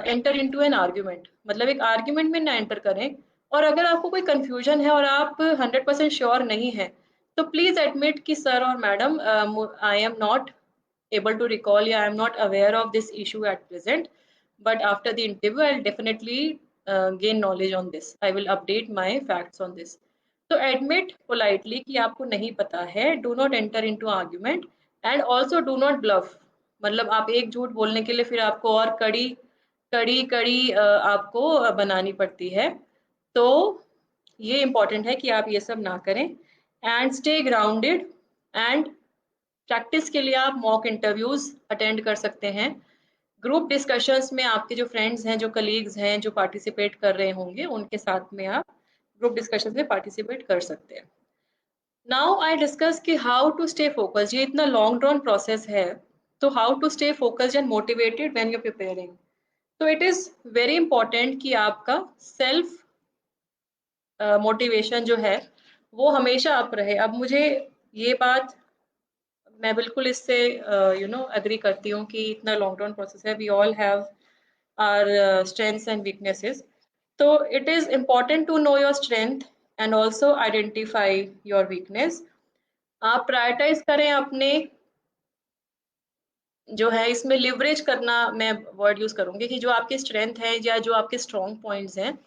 enter into an argument. मतलब एक आर्ग्यूमेंट में ना एंटर करें। और अगर आपको कोई कंफ्यूजन है और आप 100% श्योर नहीं है, तो प्लीज एडमिट कि सर और madam, I am not able to recall, yeah, I'm not aware of this issue at present, but after the interview I'll definitely gain knowledge on this, I will update my facts on this. तो admit politely कि आपको नहीं पता है, do not enter into argument, and also do not bluff। मतलब आप एक झूठ बोलने के लिए फिर आपको और कड़ी कड़ी कड़ी आपको बनानी पड़ती है। तो ये इम्पोर्टेंट है कि आप ये सब ना करें, and stay grounded. And practice के लिए आप मॉक इंटरव्यूज अटेंड कर सकते हैं। ग्रुप डिस्कशंस में आपके जो फ्रेंड्स हैं, जो कलीग्स हैं, जो पार्टिसिपेट कर रहे होंगे, उनके साथ में आप ग्रुप डिस्कशंस में पार्टिसिपेट कर सकते हैं। नाउ आई डिस्कस कि हाउ टू स्टे फोकस्ड। ये इतना लॉन्ग ड्रॉन प्रोसेस है, तो how to stay focused and motivated when you are preparing. तो इट इज वेरी इंपॉर्टेंट कि आपका सेल्फ मोटिवेशन जो है वो हमेशा अप रहे। अब मुझे ये बात, मैं बिल्कुल इससे एग्री करती हूँ कि इतना लॉन्ग टर्म प्रोसेस है, we all have our strengths and weaknesses. तो it is important to know your strength and also identify your weakness. आप प्रायोरिटाइज करें अपने, जो है इसमें लिवरेज करना मैं वर्ड यूज करूंगी, कि जो आपके स्ट्रेंथ है या जो आपके स्ट्रॉन्ग पॉइंट्स हैं,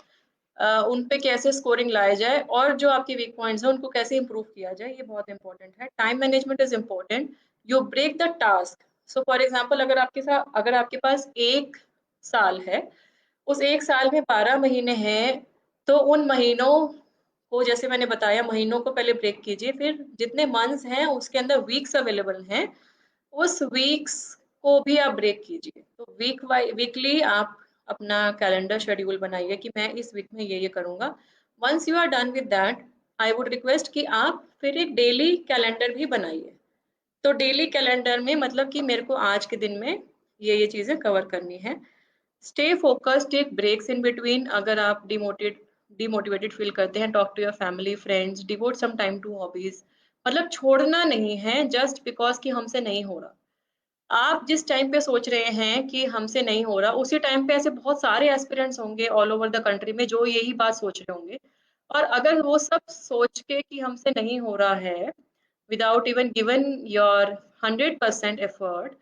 उन पे कैसे स्कोरिंग लाया जाए, और जो आपके वीक पॉइंट्स हैं उनको कैसे इंप्रूव किया जाए, ये बहुत इंपॉर्टेंट है। Time management is important. You break the task. So for example, अगर आपके पास 1 साल है, उस 1 साल में 12 महीने हैं, तो उन महीनों को, जैसे मैंने बताया, महीनों को पहले ब्रेक कीजिए, फिर जितने मंथ्स हैं उसके अंदर वीक्स अवेलेबल हैं, उस वीक्स को भी आप ब्रेक कीजिए। तो वीकली आप अपना कैलेंडर शेड्यूल बनाइए कि मैं इस वीक में ये करूंगा। Once you are done with that, I would request कि आप फिर एक डेली कैलेंडर भी बनाइए। तो डेली कैलेंडर में मतलब कि मेरे को आज के दिन में ये चीजें कवर करनी है। Stay focused, take breaks in between. अगर आप डिमोटिवेटेड फील करते हैं, talk to your family friends, devote some time to hobbies. मतलब छोड़ना नहीं है जस्ट बिकॉज कि हमसे नहीं हो रहा। आप जिस टाइम पे सोच रहे हैं कि हमसे नहीं हो रहा, उसी टाइम पे ऐसे बहुत सारे एस्पिरेंट्स होंगे ऑल ओवर द कंट्री में जो यही बात सोच रहे होंगे। और अगर वो सब सोच के कि हमसे नहीं हो रहा है, without even given your 100% effort,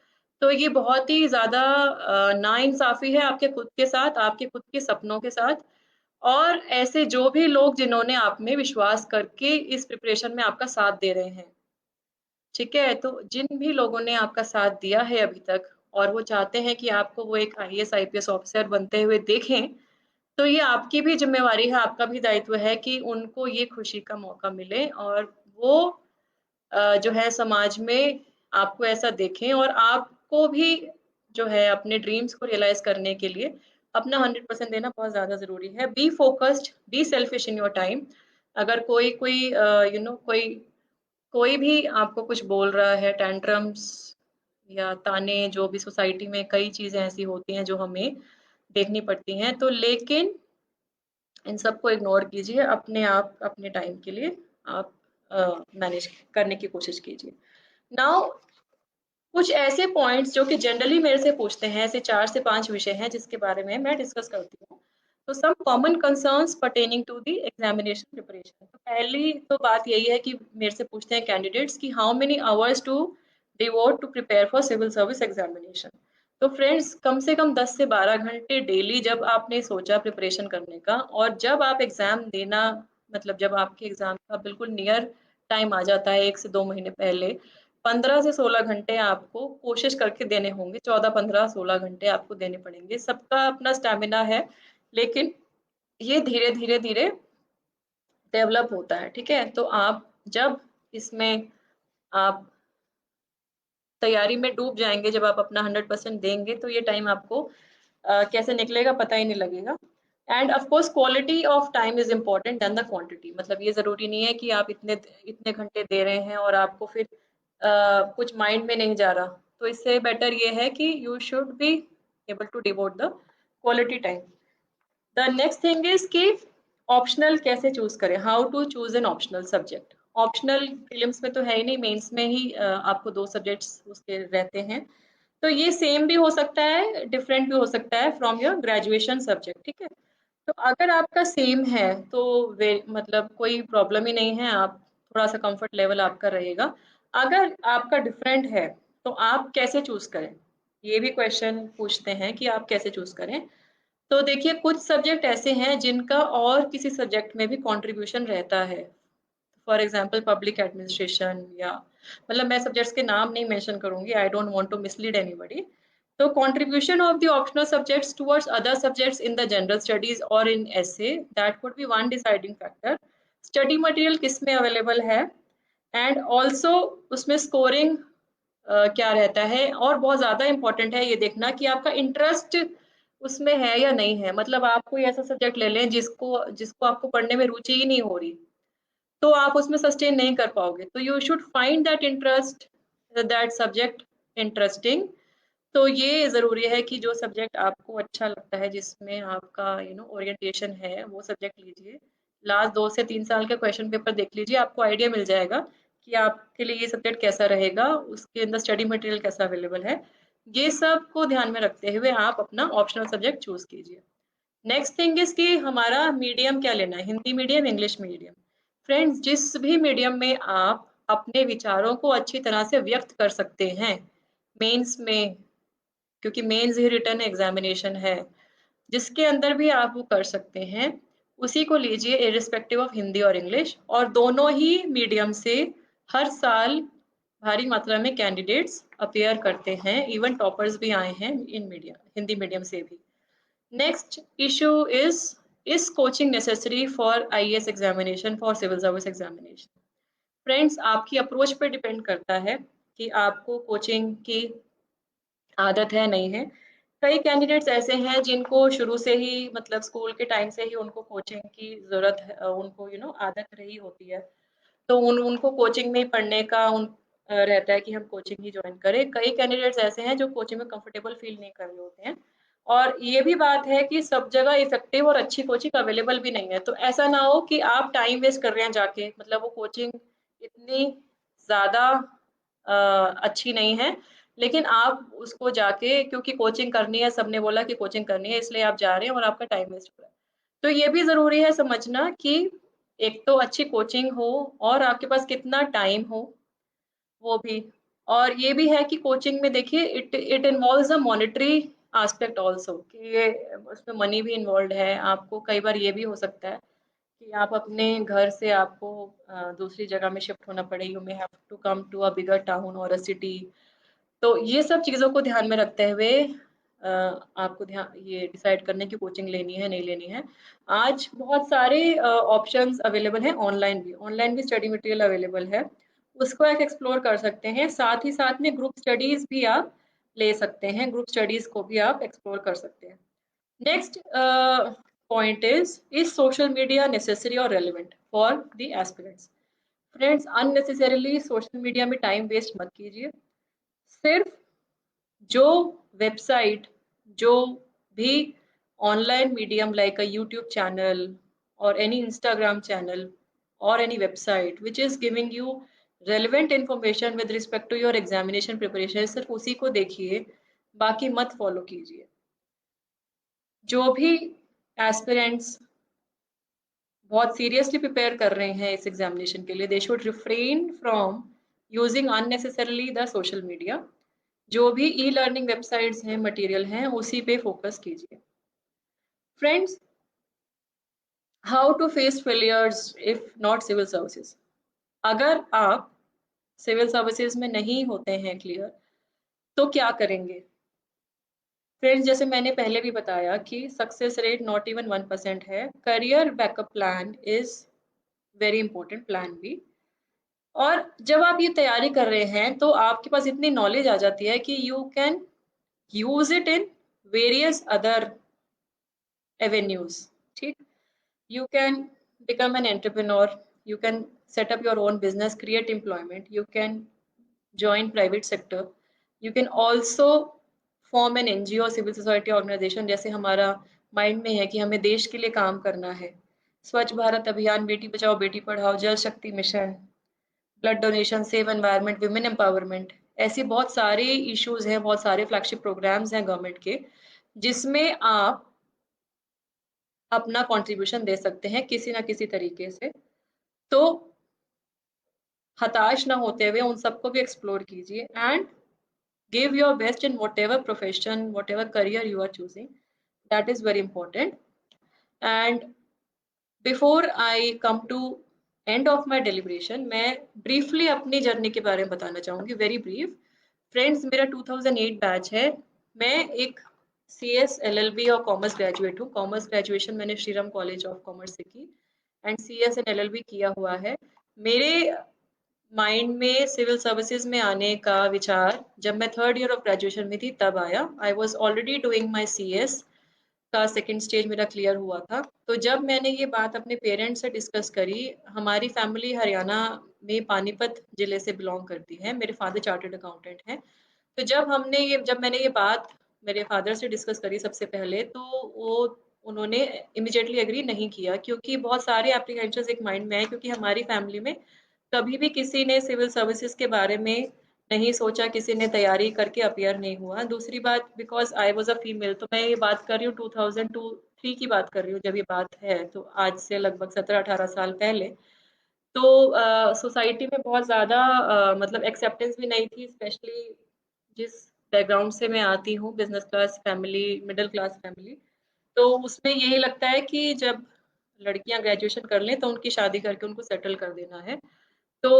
तो ये बहुत ही ज़्यादा नाइंसाफ़ी है आपके खुद के साथ, आपके खुद के सपनों के साथ और ऐसे जो भी लोग जिन्होंने आप में विश्वास करके इस प्रिपरेशन में आपका साथ दे रहे हैं, ठीक है? तो जिन भी लोगों ने आपका साथ दिया है अभी तक और वो चाहते हैं कि आपको वो एक आईएएस, आईपीएस ऑफ़िसर बनते हुए देखें, तो ये आपकी भी ज़िम्मेवारी है, आपका भी दायित्व है कि उनको ये खुशी का मौका मिले और वो जो है समाज में आपको ऐसा देखें और आपको भी जो है अपने ड्रीम्स को रियलाइज़ करने के लिए अपना 100% देना बहुत ज़्यादा ज़रूरी है। Be focused, be selfish in your time. अगर कोई कोई यू नो कोई कोई भी आपको कुछ बोल रहा है, टैंट्रम्स या ताने जो भी सोसाइटी में कई चीज़ें ऐसी होती हैं जो हमें देखनी पड़ती हैं, तो लेकिन इन सबको इग्नोर कीजिए, अपने आप अपने टाइम के लिए आप मैनेज करने की कोशिश कीजिए। नाउ कुछ ऐसे पॉइंट्स जो कि जनरली मेरे से पूछते हैं, ऐसे 4 से 5 विषय हैं जिसके बारे में मैं डिस्कस करती हूँ। तो some common concerns pertaining to the examination preparation. तो पहली तो बात यही है कि मेरे से पूछते हैं कैंडिडेट्स कि how many hours to devote to prepare for civil service examination. तो फ्रेंड्स कम से कम 10 से 12 घंटे डेली जब आपने सोचा प्रिपरेशन करने का और जब आप एग्जाम देना मतलब जब आपके एग्जाम का बिल्कुल नियर टाइम आ जाता है 1 से 2 महीने पहले 15 से 16 घंटे आपको कोशिश करके देने होंगे, 14, 15, 16 घंटे आपको देने पड़ेंगे। सबका अपना स्टैमिना है, लेकिन ये धीरे-धीरे डेवलप होता है, ठीक है? तो आप जब इसमें आप तैयारी में डूब जाएँगे, जब आप अपना 100% देंगे, तो ये टाइम आपको कैसे निकलेगा पता ही नहीं लगेगा। And of course quality of time is important then the quantity. मतलब ये ज़रूरी नहीं है कि आप इतने घंटे दे रहे हैं और आपको फिर कुछ माइंड में नहीं जा रहा। तो इससे बेटर ये है कि you should be able to devote the quality time. The next thing is कि ऑप्शनल कैसे चूज़ करें, how to choose an optional subject. Optional prelims में तो है ही नहीं, मेंस में ही आपको 2 सब्जेक्ट्स उसके रहते हैं। तो ये सेम भी हो सकता है, डिफरेंट भी हो सकता है फ्रॉम योर ग्रेजुएशन सब्जेक्ट, ठीक है? तो अगर आपका सेम है तो वे मतलब कोई प्रॉब्लम ही नहीं है, आप थोड़ा-सा कम्फर्ट लेवल आपका रहेगा। अगर आपका डिफरेंट है, तो आप कैसे चूज़ करें? ये भी क्वेश्चन पूछते हैं कि आप कैसे चूज़ करें? तो देखिए कुछ सब्जेक्ट ऐसे हैं जिनका और किसी सब्जेक्ट में भी कंट्रीब्यूशन रहता है। फॉर एग्जांपल पब्लिक एडमिनिस्ट्रेशन या मतलब मैं सब्जेक्ट्स के नाम नहीं मेंशन करूँगी, I don't want to mislead anybody. तो contribution of the optional subjects towards other subjects in the general studies और in essay that could be one deciding factor. Study material किस में अवेलेबल है and also उसमें scoring क्या रहता है और बहुत ज़्यादा इम्पोर्टेंट है ये देखना कि आपका इंटरेस्ट उसमें है या नहीं है। मतलब आप कोई ऐसा सब्जेक्ट ले लें जिसको जिसको आपको पढ़ने में रुचि ही नहीं हो रही, तो आप उसमें सस्टेन नहीं कर पाओगे। तो you should find that interest that subject interesting. तो ये ज़रूरी है कि जो सब्जेक्ट आपको अच्छा लगता है, जिसमें आपका ओरिएंटेशन है, वो सब्जेक्ट लीजिए। लास्ट 2 से 3 साल का क्वेश्चन पेपर देख लीजिए, आपको आइडिया मिल जाएगा कि आपके लिए ये सब्जेक्ट कैसा रहेगा, उसके अंदर स्टडी मटेरियल कैसा अवेलेबल है। ये सब को ध्यान में रखते हुए आप अपना ऑप्शनल सब्जेक्ट चूज़ कीजिए। नेक्स्ट थिंग इज़ कि हमारा मीडियम क्या लेना है, Hindi medium, English medium. Friends, जिस भी मीडियम में आप अपने विचारों को अच्छी तरह से व्यक्त कर सकते हैं, मेंस में क्योंकि मेंस ही रिटन एग्जामिनेशन है, जिसके अंदर भी आप वो कर सकते हैं, उसी को लीजिए इर्रिस्पेक्टिव ऑफ हिंदी और इंग्लिश। और दोनों ही मीडियम से हर साल भारी मात्रा में कैंडिडेट्स अपीयर करते हैं, इवन टॉपर्स भी आए हैं इन मीडियम हिंदी मीडियम से भी। Next issue is coaching necessary for IAS examination, for civil service examination. Friends, आपकी अप्रोच पे डिपेंड करता है कि आपको कोचिंग की आदत है, नहीं है। कई कैंडिडेट्स ऐसे हैं जिनको शुरू से ही मतलब स्कूल के टाइम से ही उनको कोचिंग की ज़रूरत है, उनको आदत रही होती है। तो उनको कोचिंग में ही पढ़ने का रहता है कि हम कोचिंग ही जॉइन करें। कई कैंडिडेट्स ऐसे हैं जो कोचिंग में कंफर्टेबल फील नहीं कर रहे होते हैं। और ये भी बात है कि सब जगह इफ़ेक्टिव और अच्छी कोचिंग अवेलेबल भी नहीं है। तो ऐसा ना हो कि आप टाइम वेस्ट कर रहे हैं जाके, मतलब वो कोचिंग इतनी ज़्यादा अच्छी नहीं है, लेकिन आप उसको जाके क्योंकि कोचिंग करनी है, सबने बोला कि कोचिंग करनी है इसलिए आप जा रहे हैं और आपका टाइम वेस्ट हो रहा है। तो ये भी ज़रूरी है समझना कि एक तो अच्छी कोचिंग हो और आपके पास कितना टाइम हो, वो भी। और ये भी है कि कोचिंग में देखिए it it involves a monetary aspect also, कि ये उसमें मनी भी इन्वॉल्व्ड है। आपको कई बार ये भी हो सकता है कि आप अपने घर से आपको दूसरी जगह में शिफ्ट होना पड़े, you may have to come to a bigger town और अ सिटी। तो ये सब चीज़ों को ध्यान में रखते हुए आपको ध्यान ये डिसाइड करने की कोचिंग लेनी है, नहीं लेनी है। आज बहुत सारे ऑप्शंस अवेलेबल हैं, ऑनलाइन भी स्टडी मटेरियल अवेलेबल है। उसको आप एक्सप्लोर कर सकते हैं। साथ ही साथ में ग्रुप स्टडीज़ भी आप ले सकते हैं, ग्रुप स्टडीज़ को भी आप एक्सप्लोर कर सकते हैं। Next point is social media necessary और relevant for the aspirants? Friends, unnecessarily social media में टाइम वेस्ट मत कीजिए। सिर्फ जो वेबसाइट, जो भी online medium like a YouTube channel और एनी इंस्टाग्राम चैनल और any website which is giving you relevant information with respect to your examination preparation, सिर्फ उसी को देखिए, बाकी मत फॉलो कीजिए। जो भी एस्पिरेंट्स बहुत सीरियसली प्रिपेयर कर रहे हैं इस एग्जामिनेशन के लिए, they should refrain from using unnecessarily the social media. जो भी ई लर्निंग वेबसाइट्स हैं, मटेरियल हैं, उसी पे फोकस कीजिए। Friends, how to face failures if not civil services? अगर आप सिविल सर्विसेज में नहीं होते हैं क्लियर, तो क्या करेंगे? फ्रेंड्स, जैसे मैंने पहले भी बताया कि सक्सेस रेट नॉट इवन 1% है। Career backup plan is very important, plan B. और जब आप ये तैयारी कर रहे हैं तो आपके पास इतनी नॉलेज आ जाती है कि you can use it in various other avenues. ठीक, you can become an entrepreneur, you can set up your own business, create employment, you can join private sector, you can also form an NGO, civil society organization। जैसे हमारा mind में है कि हमें देश के लिए काम करना है, स्वच्छ भारत अभियान, बेटी बचाओ बेटी पढ़ाओ, जल शक्ति mission, blood donation, save environment, women empowerment, ऐसे बहुत सारे इश्यूज हैं, बहुत सारे फ्लैगशिप प्रोग्राम्स हैं गवर्नमेंट के, जिसमें आप अपना कंट्रीब्यूशन दे सकते हैं किसी ना किसी तरीके से। तो हताश ना होते हुए उन सबको भी एक्सप्लोर कीजिए and give your best in whatever profession, whatever career you are choosing, that is very important. And before I come to end of my deliberation, मैं ब्रीफली अपनी जर्नी के बारे में बताना चाहूँगी, वेरी ब्रीफ। फ्रेंड्स, मेरा 2008 batch है। मैं एक CS LLB और कॉमर्स ग्रेजुएट हूँ। कॉमर्स ग्रेजुएशन मैंने श्रीराम कॉलेज ऑफ कॉमर्स से की एंड CS एंड LLB किया हुआ है। मेरे माइंड में सिविल सर्विसेज में आने का विचार जब मैं थर्ड ईयर ऑफ ग्रेजुएशन में थी तब आया। I was already doing my CS का सेकंड स्टेज मेरा क्लियर हुआ था। तो जब मैंने ये बात अपने पेरेंट्स से डिस्कस करी, हमारी फैमिली हरियाणा में पानीपत जिले से बिलोंग करती है, मेरे फादर चार्टर्ड अकाउंटेंट हैं। तो जब मैंने ये बात मेरे फादर से डिस्कस करी सबसे पहले, तो वो उन्होंने इमीडिएटली एग्री नहीं किया, क्योंकि बहुत सारे एप्रीहेंशंस एक माइंड में है, क्योंकि हमारी फैमिली में कभी भी किसी ने सिविल सर्विसेज के बारे में नहीं सोचा, किसी ने तैयारी करके अपीयर नहीं हुआ। दूसरी बात, because I was a female, तो मैं ये बात कर रही हूँ 2002-3 की बात कर रही हूँ जब ये बात है, तो आज से लगभग 17-18 साल पहले। तो सोसाइटी में बहुत ज़्यादा मतलब एक्सेप्टेंस भी नहीं थी, स्पेशली जिस बैकग्राउंड से मैं आती हूँ, business class family, middle class family. तो उसमें यही लगता है कि जब लड़कियां ग्रेजुएशन कर लें तो उनकी शादी करके उनको सेटल कर देना है। तो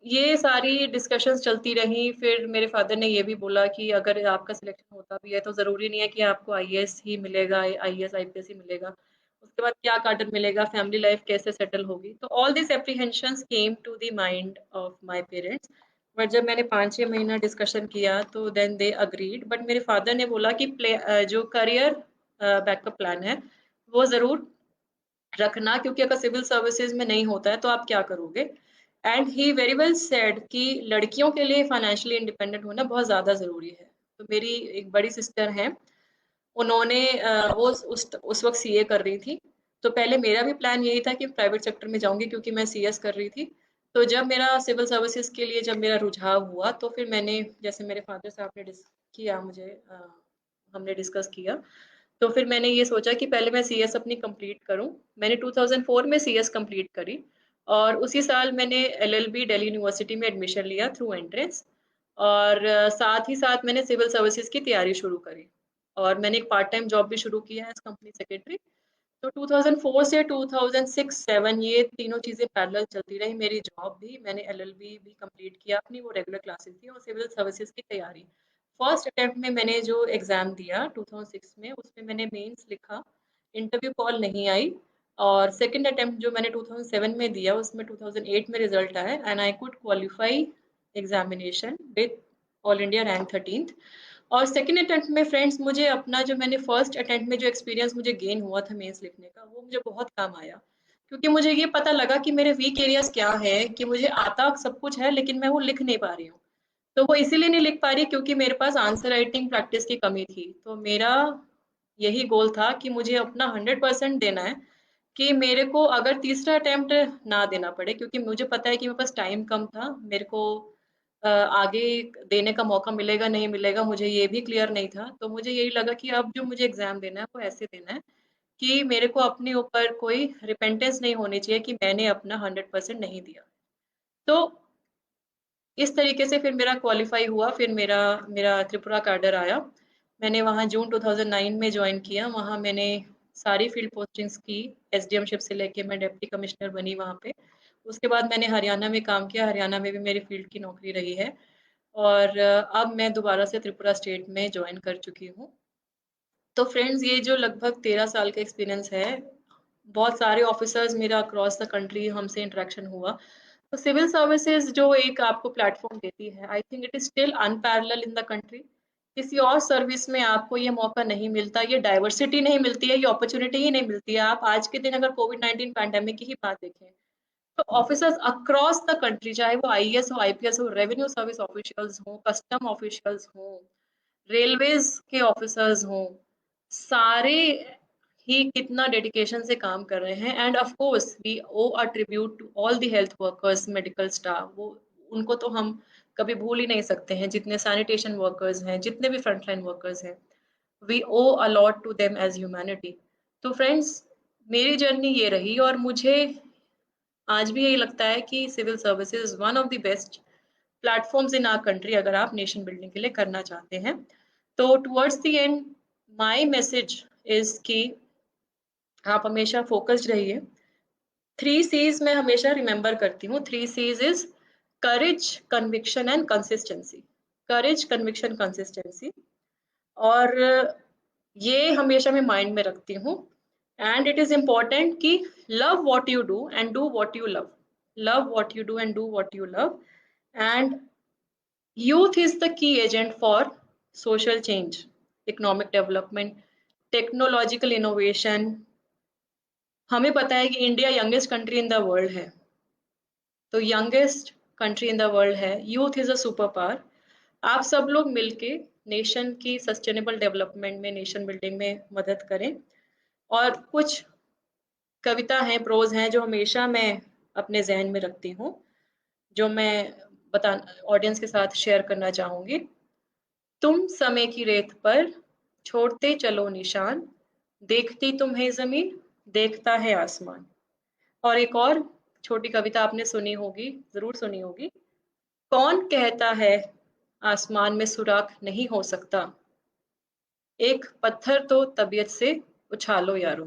ये सारी डिस्कशंस चलती रहीं। फिर मेरे फादर ने ये भी बोला कि अगर आपका सिलेक्शन होता भी है तो ज़रूरी नहीं है कि आपको आईएएस ही मिलेगा, आईएएस आईपीएस ही मिलेगा। उसके बाद क्या कार्डर मिलेगा, फैमिली लाइफ कैसे सेटल होगी। तो all this apprehensions came to the mind of my parents. But जब मैंने 5-6 महीना डिस्कशन किया तो देन दे अग्रीड। बट मेरे फादर ने बोला कि जो करियर बैकअप प्लान है वो ज़रूर रखना, क्योंकि अगर सिविल सर्विसेज में नहीं होता है तो आप क्या करोगे। And he very well said कि लड़कियों के लिए फाइनेंशियली इंडिपेंडेंट होना बहुत ज़्यादा ज़रूरी है। तो मेरी एक बड़ी सिस्टर हैं, उन्होंने वो उस वक्त सीए कर रही थी। तो पहले मेरा भी प्लान यही था कि प्राइवेट सेक्टर में जाऊंगी, क्योंकि मैं सीएस कर रही थी। तो जब मेरा सिविल सर्विसेज के लिए जब मेरा रुझाव हुआ, तो फिर मैंने, जैसे मेरे फादर साहब ने किया मुझे हमने डिस्कस किया, तो फिर मैंने ये सोचा कि पहले मैं सीएस अपनी कंप्लीट करूं। मैंने 2004 में सीएस कंप्लीट करी और उसी साल मैंने एलएलबी दिल्ली यूनिवर्सिटी में एडमिशन लिया थ्रू एंट्रेंस। और साथ ही साथ मैंने सिविल सर्विसेज की तैयारी शुरू करी और मैंने एक पार्ट टाइम जॉब भी शुरू किया है एज़ कंपनी सेक्रेटरी। तो 2004 से 2006-7 ये तीनों चीज़ें पैरेलल चलती रही। मेरी जॉब भी, मैंने एलएलबी भी कंप्लीट किया अपनी, वो रेगुलर क्लासेस थी और सिविल सर्विसेज की तैयारी। फर्स्ट अटेम्प्ट में मैंने जो एग्ज़ाम दिया 2006 में, उसमें मैंने मेंस लिखा, इंटरव्यू कॉल नहीं आई और सेकंड अटेम्प्ट जो मैंने 2007 में दिया, उसमें 2008 में रिज़ल्ट आया and I could qualify examination with all India rank 13th। और सेकंड अटेम्प्ट में फ्रेंड्स मुझे अपना जो मैंने फर्स्ट अटेम्प्ट में जो एक्सपीरियंस मुझे गेन हुआ था मेंस लिखने का, वो मुझे बहुत काम आया। क्योंकि मुझे ये पता लगा कि मेरे वीक एरियाज़ क्या है, कि मुझे आता सब कुछ है लेकिन मैं वो लिख नहीं पा रही हूँ। तो वो इसीलिए नहीं लिख पा रही क्योंकि मेरे पास आंसर राइटिंग प्रैक्टिस की कमी थी। तो मेरा यही गोल था कि मुझे अपना 100% देना है, कि मेरे को अगर तीसरा अटेम्प्ट ना देना पड़े, क्योंकि मुझे पता है कि मेरे पास टाइम कम था। मेरे को आगे देने का मौका मिलेगा नहीं मिलेगा मुझे ये भी क्लियर नहीं था। तो मुझे यही लगा कि अब जो मुझे एग्ज़ाम देना है वो ऐसे देना है कि मेरे को अपने ऊपर कोई रिपेंटेंस नहीं होनी चाहिए कि मैंने अपना 100% नहीं दिया। तो इस तरीके से फिर मेरा क्वालिफ़ाई हुआ, फिर मेरा मेरा त्रिपुरा कैडर आया। मैंने वहाँ जून 2009 में जॉइन किया, वहाँ मैंने सारी फील्ड पोस्टिंग्स की, एसडीएमशिप से लेके मैं डिप्टी कमिश्नर बनी वहाँ पे। उसके बाद मैंने हरियाणा में काम किया, हरियाणा में भी मेरी फील्ड की नौकरी रही है और अब मैं दोबारा से त्रिपुरा स्टेट में जॉइन कर चुकी हूँ। तो फ्रेंड्स ये जो लगभग 13 साल का एक्सपीरियंस है, बहुत सारे ऑफिसर्स मेरा अक्रॉस द कंट्री हमसे इंटरेक्शन हुआ। तो सिविल सर्विसेज जो एक आपको प्लेटफॉर्म देती है, आई think it is still unparalleled in the country. किसी और सर्विस में आपको ये मौका नहीं मिलता, ये डाइवर्सिटी नहीं मिलती है, ये अपॉर्चुनिटी ही नहीं मिलती है। आप आज के दिन अगर कोविड-19 पैंडेमिक की ही बात देखें, तो ऑफिसर्स अक्रॉस द कंट्री, चाहे वो आईएएस हो, आईपीएस हो, रेवेन्यू सर्विस ऑफिशियल्स हो, कस्टम ऑफिशियल्स हो, रेलवेज के ऑफिसर्स हों, सारे ही कितना डेडिकेशन से काम कर रहे हैं and of course we owe a tribute to all the health workers, medical staff, वो उनको तो हम कभी भूल ही नहीं सकते हैं। जितने सैनिटेशन वर्कर्स हैं, जितने भी फ्रंटलाइन वर्कर्स हैं, we owe a lot to them as humanity. तो फ्रेंड्स मेरी जर्नी ये रही और मुझे आज भी यही लगता है कि civil services is one of the best platforms in our country अगर आप नेशन बिल्डिंग के लिए करना चाहते हैं। तो towards the end my message is कि आप हमेशा फोकस्ड रहिए। 3 C's मैं हमेशा रिमेंबर करती हूँ। 3 C's is courage, conviction and consistency. Courage, conviction, consistency. और ये हमेशा मैं माइंड में रखती हूँ एंड इट इज इम्पोर्टेंट कि love what you do and do what you love. Love what you do and do what you love and youth is the key agent for social change, economic development, technological innovation. हमें पता है कि India youngest country in the world है, तो youngest country in the world है, youth is a super power. आप सब लोग मिलके नेशन की सस्टेनेबल डेवलपमेंट में, नेशन बिल्डिंग में मदद करें। और कुछ कविता हैं, प्रोज हैं जो हमेशा मैं अपने जहन में रखती हूँ, जो मैं बता ऑडियंस के साथ शेयर करना चाहूंगी। तुम समय की रेत पर छोड़ते चलो निशान, देखती तुम्हें जमीन, देखता है आसमान। और एक और छोटी कविता आपने सुनी होगी, जरूर सुनी होगी। कौन कहता है आसमान में सुराख नहीं हो सकता, एक पत्थर तो तबीयत से उछालो यारो।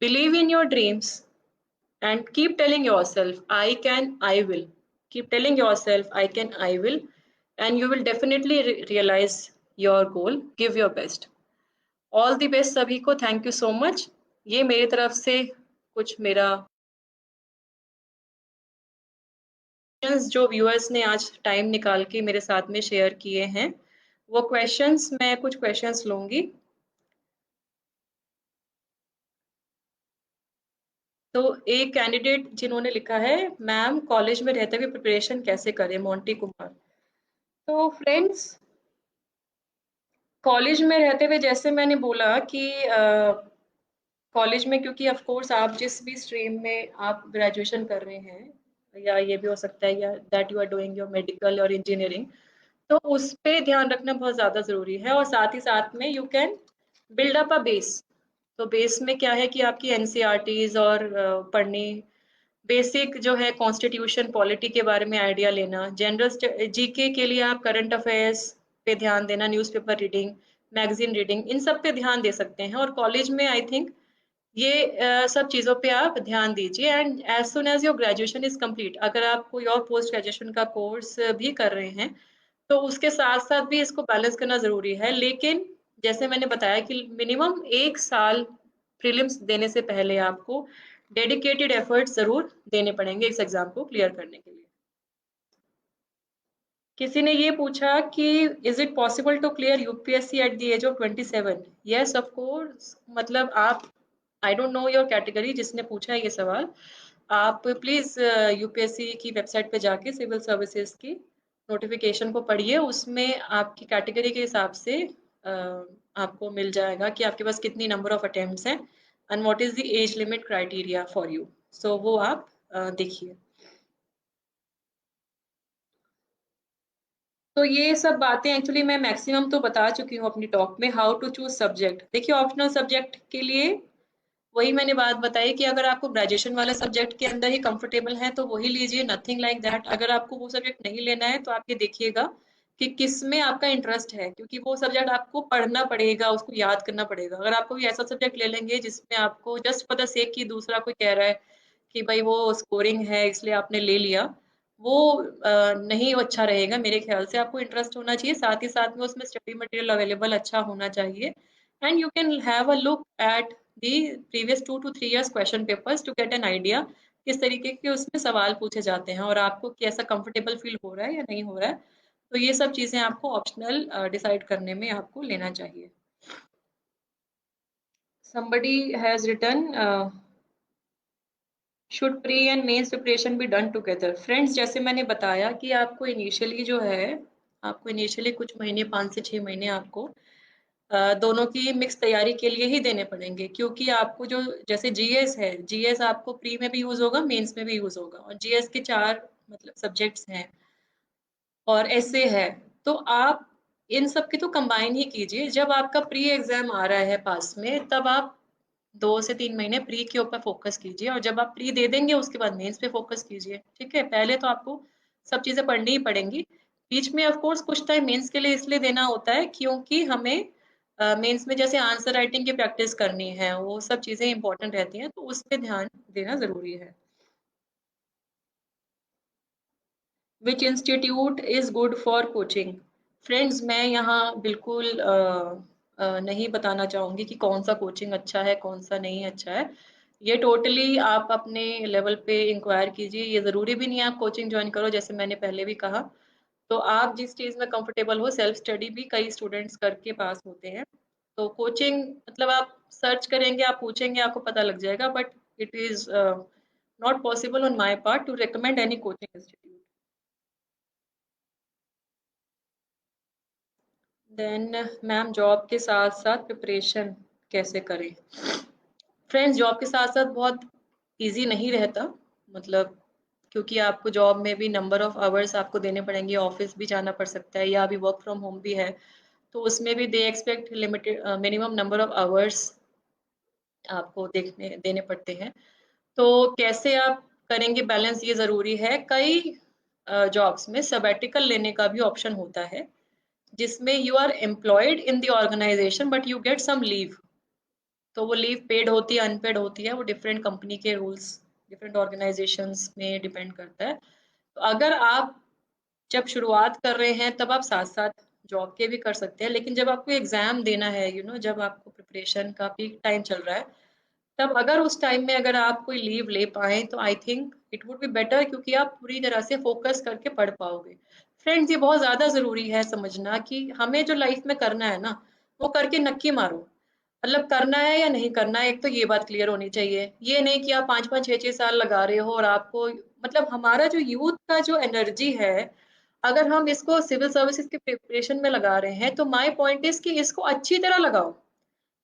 Believe in your dreams and keep telling yourself I can, I will. Keep telling yourself I can, I will, and you will definitely realize your goal. Give your best. All the best सभी को। Thank you so much. ये मेरी तरफ से कुछ मेरा जो viewers ने आज टाइम निकाल के मेरे साथ में शेयर किए हैं, वो क्वेश्चंस, मैं कुछ क्वेश्चंस लूंगी। तो एक कैंडिडेट जिन्होंने लिखा है, मैम कॉलेज में रहते हुए प्रिपरेशन कैसे करें, मोंटी कुमार। तो फ्रेंड्स कॉलेज में रहते हुए जैसे मैंने बोला कि कॉलेज में, क्योंकि ऑफ कोर्स आप जिस भी स्ट्रीम में आप ग्रेजुएशन कर रहे हैं, या ये भी हो सकता है या that you are doing your medical और इंजीनियरिंग, तो उस पे ध्यान रखना बहुत ज़्यादा ज़रूरी है। और साथ ही साथ में you can build up a base. तो बेस में क्या है कि आपकी एनसीईआरटीज और पढ़नी बेसिक जो है कॉन्स्टिट्यूशन, पॉलिटी के बारे में आइडिया लेना, जनरल जीके के लिए आप करंट अफेयर्स पे ध्यान देना, न्यूज़पेपर रीडिंग, मैगज़ीन रीडिंग, इन सब पे ध्यान दे सकते हैं। और कॉलेज में आई थिंक ये सब चीज़ों पे आप ध्यान दीजिए। And as soon as your graduation is complete, अगर आप कोई और पोस्ट ग्रेजुएशन का कोर्स भी कर रहे हैं, तो उसके साथ-साथ भी इसको बैलेंस करना ज़रूरी है। लेकिन जैसे मैंने बताया कि मिनिमम 1 साल प्रीलिम्स देने से पहले आपको डेडिकेटेड एफर्ट्स ज़रूर देने पड़ेंगे इस एग्ज़ाम को क्लियर करने के लिए। किसी ने ये पूछा कि is it possible to clear UPSC at the age of 27? Yes of course. मतलब आप, I don't know your category जिसने पूछा है ये सवाल। आप प्लीज़ यूपीएससी की वेबसाइट पे जाके सिविल सर्विसेज की नोटिफिकेशन को पढ़िए, उसमें आपकी कैटेगरी के हिसाब से आपको मिल जाएगा कि आपके पास कितनी नंबर ऑफ अटेम्प्ट्स हैं and what is the age limit criteria for you. So वो आप देखिए। तो ये सब बातें एक्चुअली मैं मैक्सिमम तो बता चुकी हूँ अपनी टॉक में। हाउ टू चूज़ सब्जेक्ट, देखिए ऑप्शनल सब्जेक्ट के लिए वही मैंने बात बताई कि अगर आपको ग्रेजुएशन वाले सब्जेक्ट के अंदर ही कंफर्टेबल है तो वही लीजिए, नथिंग लाइक दैट। अगर आपको वो सब्जेक्ट नहीं लेना है तो आप ये देखिएगा कि किस में आपका इंटरेस्ट है, क्योंकि वो सब्जेक्ट आपको पढ़ना पड़ेगा, उसको याद करना पड़ेगा। अगर आप कोई ऐसा सब्जेक्ट ले लेंगे जिसमें आपको जस्ट फॉर द सेक कि दूसरा कोई कह रहा है कि भाई वो स्कोरिंग है इसलिए आपने ले लिया, वो नहीं अच्छा रहेगा मेरे ख्याल से। आपको इंटरेस्ट होना चाहिए, साथ ही साथ में उसमें स्टडी मटेरियल अवेलेबल अच्छा होना चाहिए। And you can have a look at the previous 2 to 3 years question papers to get an idea किस तरीके के उसमें सवाल पूछे जाते हैं और आपको कैसा कंफर्टेबल फील हो रहा है या नहीं हो रहा है। तो ये सब चीज़ें आपको ऑप्शनल डिसाइड करने में आपको लेना चाहिए। Somebody has written should pre and mains preparation be done together. Friends, जैसे मैंने बताया कि आपको इनिशियली जो है, आपको इनिशियली कुछ महीने, 5 से 6 महीने आपको दोनों की मिक्स तैयारी के लिए ही देने पड़ेंगे, क्योंकि आपको जो जैसे जीएस है, जीएस आपको प्री में भी यूज होगा, मेंस में भी यूज होगा, और जीएस के 4 मतलब सब्जेक्ट्स हैं और ऐसे है। तो आप इन सब की तो कंबाइन ही कीजिए। जब आपका प्री एग्जाम आ रहा है पास में, तब आप 2 से 3 महीने प्री के ऊपर फ़ोकस कीजिए, और जब आप प्री दे देंगे उसके बाद मेंस पे फ़ोकस कीजिए, ठीक है? पहले तो आपको सब चीज़ें पढ़नी ही पड़ेंगी। बीच में ऑफ कोर्स कुछ टाइम मेंस के लिए इसलिए देना होता है क्योंकि हमें मेंस में जैसे आंसर राइटिंग की प्रैक्टिस करनी है, वो सब चीज़ें इम्पोर्टेंट रहती हैं, तो उस पे ध्यान देना ज़रूरी है। Which institute is good for coaching? Friends, मैं यहाँ बिल्कुल नहीं बताना चाहूँगी कि कौन-सा कोचिंग अच्छा है, कौन-सा नहीं अच्छा है। ये टोटली आप अपने लेवल पे इंक्वायर कीजिए। ये ज़रूरी भी नहीं है आप कोचिंग जॉइन करो, जैसे मैंने पहले भी कहा। तो आप जिस चीज़ में कंफर्टेबल हो, सेल्फ स्टडी भी कई स्टूडेंट्स करके पास होते हैं। तो कोचिंग मतलब आप सर्च करेंगे, आप पूछेंगे, आपको पता लग जाएगा, but it is not possible on my part to recommend any coaching institute. Then ma'am, job के साथ-साथ प्रिपरेशन कैसे करें? फ्रेंड्स, जॉब के साथ-साथ बहुत ईज़ी नहीं रहता, मतलब क्योंकि आपको जॉब में भी नंबर ऑफ आवर्स आपको देने पड़ेंगे, ऑफ़िस भी जाना पड़ सकता है या अभी वर्क फ्रॉम होम भी है, तो उसमें भी they expect limited minimum number of hours आपको देखने देने पड़ते हैं। तो कैसे आप करेंगे बैलेंस, ये ज़रूरी है। कई जॉब्स में सबैटिकल लेने का भी ऑप्शन होता है, जिसमें you are employed in the organisation but you get some leave. तो वो लीव पेड होती है, अनपेड होती है, वो डिफरेंट कंपनी के रूल्स, डिफरेंट ऑर्गेनाइजेशंस में डिपेंड करता है। तो अगर आप जब शुरुआत कर रहे हैं तब आप साथ-साथ जॉब के भी कर सकते हैं, लेकिन जब आपको एग्ज़ाम देना है, जब आपको प्रिपरेशन का पीक टाइम चल रहा है, तब अगर उस टाइम में अगर आप कोई लीव ले पाएँ तो आई think it would be better, क्योंकि आप पूरी तरह से फ़ोकस करके पढ़ पाओगे। फ्रेंड्स, ये बहुत ज़्यादा ज़रूरी है समझना कि हमें जो लाइफ़ में करना है ना, वो करके नक्की मारो। मतलब करना है या नहीं करना है, एक तो ये बात क्लियर होनी चाहिए। ये नहीं कि आप 5-5 6-6 साल लगा रहे हो और आपको मतलब हमारा जो यूथ का जो एनर्जी है, अगर हम इसको सिविल सर्विसेज़ की प्रिपरेशन में लगा रहे हैं, तो माय पॉइंट इज़ कि इसको अच्छी तरह लगाओ।